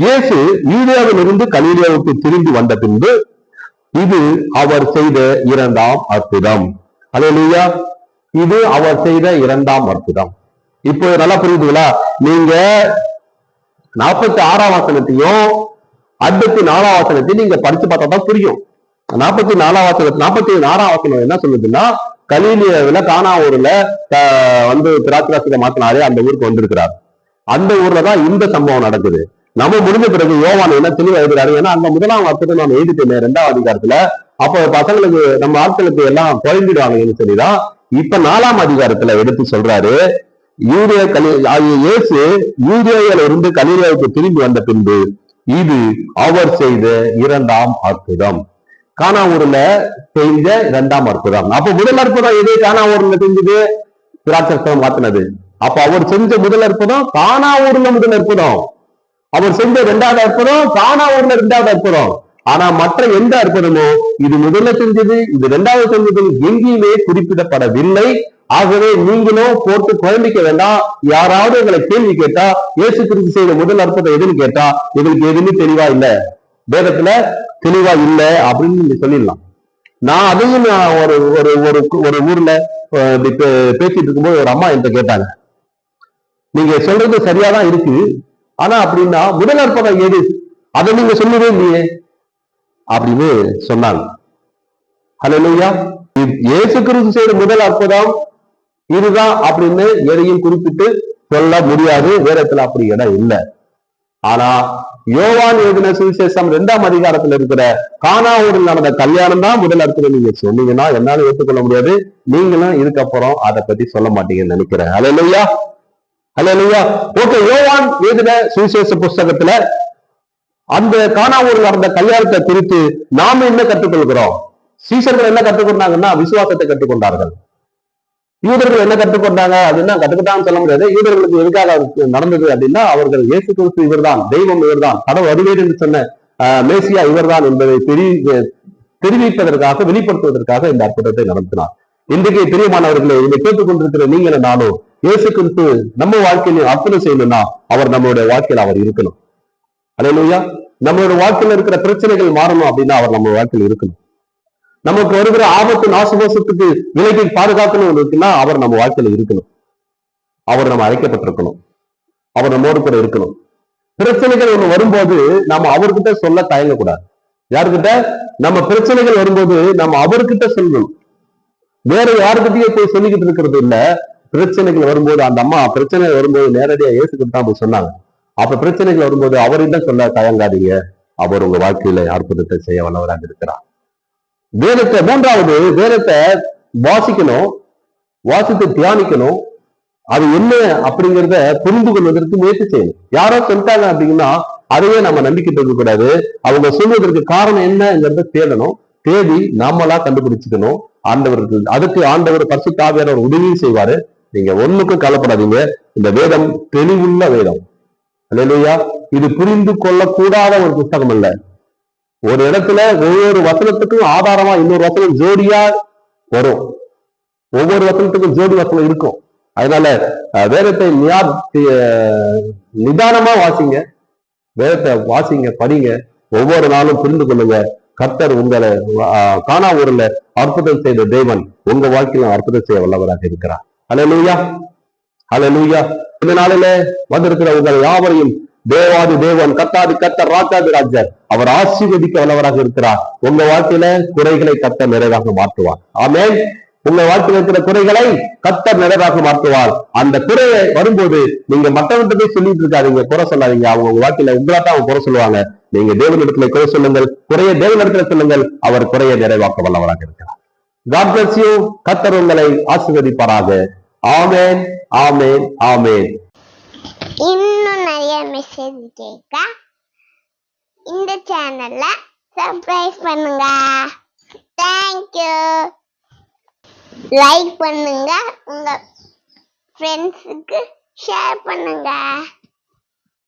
இயேசு யூதேயாவில் இருந்து கலிலேயாவுக்கு திரும்பி வந்த பின்பு இது அவர் செய்த 2ஆம் அற்புதம். அல்லேலூயா. இது அவர் செய்த 2ஆம் அற்புதம். இப்போ நல்லா புரியுதுங்களா? நீங்க 46ஆம் வசனத்தையும் 54ஆம் வசனத்தையும் நீங்க படிச்சு பார்த்தா தான் புரியும். 44ஆம் வசனம் 46ஆம் வசனம் என்ன சொல்லுதுன்னா, கலிலேயாவில கானா ஊர்ல வந்து திராட்சரசத்தை மாத்தினாரு, அந்த ஊருக்கு வந்திருக்கிறார். அந்த ஊர்ல தான் இந்த சம்பவம் நடக்குது. நம்ம முடிஞ்ச பிறகு யோவான் என்ன தெளிவா எழுதுறாரு, ஏன்னா அந்த முதலாம் வார்த்தை நம்ம எழுதிட்டோமே 2ஆம் அதிகாரத்துல, அப்ப பசங்களுக்கு நம்ம ஆட்களுக்கு எல்லாம் குழம்பிடுவாங்கன்னு சொல்லிதான் இப்ப 4ஆம் அதிகாரத்துல எடுத்து சொல்றாரு. இயேசு யூதேயால இருந்து கலிலேயாவுக்கு திரும்பி வந்த பின்பு இது அவர் செய்த 2ஆம் அற்புதம். கானாவூர்ல செஞ்ச 2ஆம் அற்புதம். அப்ப முதல் அற்புதம் எது? கானாவூர்ல செஞ்சது திராட்சரசம் மாத்தினது. அப்ப அவர் செஞ்ச முதல் அற்புதம் கானாவூர்ல முதல் அற்புதம். அவர் செஞ்ச 2வது அற்புதம் கானாவூர்ல 2வது அற்புதம். ஆனா மற்ற எந்த அற்புதமோ இது முதல்ல செஞ்சது, இது 2வது செஞ்சது எங்கேயுமே குறிப்பிடப்படவில்லை. ஆகவே நீங்களும் போட்டு குழம்பிக்க வேண்டாம். யாராவது உங்களை கேள்வி கேட்டா இயேசு கிறிஸ்து செய்த முதல் அற்புதம் எதுன்னு கேட்டா எங்களுக்கு எதுவுமே தெளிவா இல்ல, வேதத்துல தெளிவா இல்ல அப்படின்னு நீங்க சொல்லிடலாம். நான் அதையும் ஒரு ஒரு ஒரு ஒரு ஊர்ல பேசிட்டு இருக்கும்போது ஒரு அம்மா என்கிட்ட கேட்டாங்க, நீங்க சொல்றது சரியாதான் இருக்கு, ஆனா அப்படின்னா முதல் அற்புதம் எது, அதை நீங்க சொல்லவே இல்லையே அப்படின்னு சொன்னாங்க. ஹல்லேலூயா. இயேசு கிறிஸ்து செய்த முதல் அற்புதம் இதுதான் அப்படின்னு எதையும் குறிப்பிட்டு சொல்ல முடியாது, வேதத்துல அப்படி இடம் இல்லை. ஆனா யோவான் எழுதின சுவிசேஷம் 2ஆம் அதிகாரத்துல இருக்கிற கானாவூரில் நடந்த கல்யாணம் தான் முதல் அற்புதம் நீங்க சொன்னீங்கன்னா என்னால ஏற்றுக்கொள்ள முடியாது. நீங்களும் இதுக்கப்புறம் அதை பத்தி சொல்ல மாட்டீங்கன்னு நினைக்கிறேன். ஹல்லேலூயா, ஹல்லேலூயா. ஓகே, யோவான் எழுதின சுவிசேஷ புஸ்தகத்துல அந்த கானாவூரில் நடந்த கல்யாணத்தை குறித்து நாம என்ன கற்றுக்கொள்கிறோம்? சீசர்கள் என்ன கற்றுக்கொண்டாங்கன்னா விசுவாசத்தை கற்றுக்கொண்டார்கள். யூதர்கள் என்ன கற்றுக்கொண்டாங்க? அது என்ன கற்றுக்கிட்டான்னு சொல்ல முடியாது. யூதர்களுக்கு எதுக்காக நடந்தது அப்படின்னா அவர்கள் இயேசு கிறிஸ்து இவர்தான், தெய்வம் இவர்தான், கடவுள் வருவேன் என்று சொன்ன மேசியா இவர்தான் என்பதை தெரிவிப்பதற்காக, வெளிப்படுத்துவதற்காக இந்த அற்புதத்தை நடத்தினார். இன்றைக்கு பிரியமானவர்களை இதை கேட்டுக்கொண்டிருக்கிற நீங்களும் நானும் இயேசு கிறிஸ்து நம்ம வாழ்க்கையில அற்புதம் செய்யணும்னா அவர் நம்மளுடைய வாழ்க்கையில் அவர் இருக்கணும். அல்லேலூயா. நம்மளோட வாழ்க்கையில இருக்கிற பிரச்சனைகள் மாறணும் அப்படின்னா அவர் நம்ம வாழ்க்கையில் இருக்கணும். நமக்கு வருகிற ஆபத்து நாசமோசத்துக்கு விலைக்கு பாதுகாக்கணும் இருக்குன்னா அவர் நம்ம வாழ்க்கையில இருக்கணும். அவர் நம்ம அழைக்கப்பட்டிருக்கணும். அவர் நம்மோடு கூட இருக்கணும். பிரச்சனைகள் ஒண்ணு வரும்போது நம்ம அவர்கிட்ட சொல்ல தயங்கக்கூடாது. யாருக்கிட்ட? நம்ம பிரச்சனைகள் வரும்போது நம்ம அவர்கிட்ட சொல்லணும். வேற யாருக்கிட்டயே போய் சொல்லிக்கிட்டு இருக்கிறது இல்ல. பிரச்சனைகள் வரும்போது அந்த அம்மா பிரச்சனை வரும்போது நேரடியா இயேசுக்கிட்ட தான் போய் சொன்னாங்க. அப்ப பிரச்சனைகள் வரும்போது அவரிடம் சொல்ல தயங்காதீங்க, அவர் உங்க வாழ்க்கையில அற்புதத்தை செய்ய வல்லவராக இருக்கிறார். வேதத்தை, மூன்றாவது வேதத்தை வாசிக்கணும், வாசித்து தியானிக்கணும். அது என்ன அப்படிங்கிறத புரிந்து கொள்வதற்கு முயற்சி செய்யணும். யாரோ சொல்லிட்டாங்க அப்படின்னா அதையே நம்ம நம்பிக்கிட்டு இருக்க கூடாது. அவங்க சொல்வதற்கு காரணம் என்னங்கிறத தேடணும். தேடி நாமளா கண்டுபிடிச்சுக்கணும். ஆண்டவருக்கு அதுக்கு ஆண்டவர் பரிசுத்த ஆவியானவர் உதவியும் செய்வாரு. நீங்க ஒண்ணுக்கும் கவலைப்படாதீங்க. இந்த வேதம் தெளிவுள்ள வேதம். அல்லேலூயா. இது புரிந்து கொள்ளக்கூடாத ஒரு புத்தகம் அல்ல. ஒரு இடத்துல ஒவ்வொரு வசனத்துக்கும் ஆதாரமா இன்னொரு வசனம் ஜோடியா வரும். ஒவ்வொரு வசனத்துக்கும் ஜோடி வசனம் இருக்கும். அதனால வேதத்தை நிதானமா வாசிங்க, வேதத்தை வாசிங்க, படிங்க, ஒவ்வொரு நாளும் புரிந்து கொள்ளுங்க. கர்த்தர் உங்களை கானாவூர்ல அற்புதம் செய்த தேவன் உங்க வாழ்க்கையிலும் அற்புதம் செய்ய வல்லவராக இருக்கிறார். அல்லேலூயா, அல்லேலூயா. இந்த நாளில வந்திருக்கிற உங்கள் யாவரையும் தேவாதி தேவன், கத்தாதி கத்தர், ராஜாதி ராஜர் அவர் ஆசீர்வதிக்க வல்லவராக இருக்கிறார். உங்க வாழ்க்கையில குறைகளை கர்த்தர் நிறைவாக மாற்றுவார். ஆமென். உங்க வாழ்க்கையில் இருக்கிற குறைகளை கர்த்தர் நிறைவாக மாற்றுவார். அந்த குறையை வரும்போது நீங்க மற்றவர்கிட்ட போய் சொல்லிட்டு இருக்காதீங்க, குறை சொல்லாதீங்க. அவங்க உங்க வாழ்க்கையில உங்களாத்தான் அவங்க குறை சொல்லுவாங்க. நீங்க தேவனிடத்துல குறை சொல்லுங்கள், குறைய தேவனிடத்துல சொல்லுங்கள். அவர் குறையை நிறைவாக்க வல்லவராக இருக்கிறார். God bless you. கர்த்தர் உங்களை ஆசீர்வதிப்பாராக. ஆமென், ஆமென், ஆமென். இன்னும் நிறைய மெசேஜ் கேட்க இந்த சேனலை சப்ஸ்கிரைப் பண்ணுங்க. தேங்க்யூ. லைக் பண்ணுங்க, உங்க ஃப்ரெண்ட்ஸுக்கு ஷேர் பண்ணுங்க.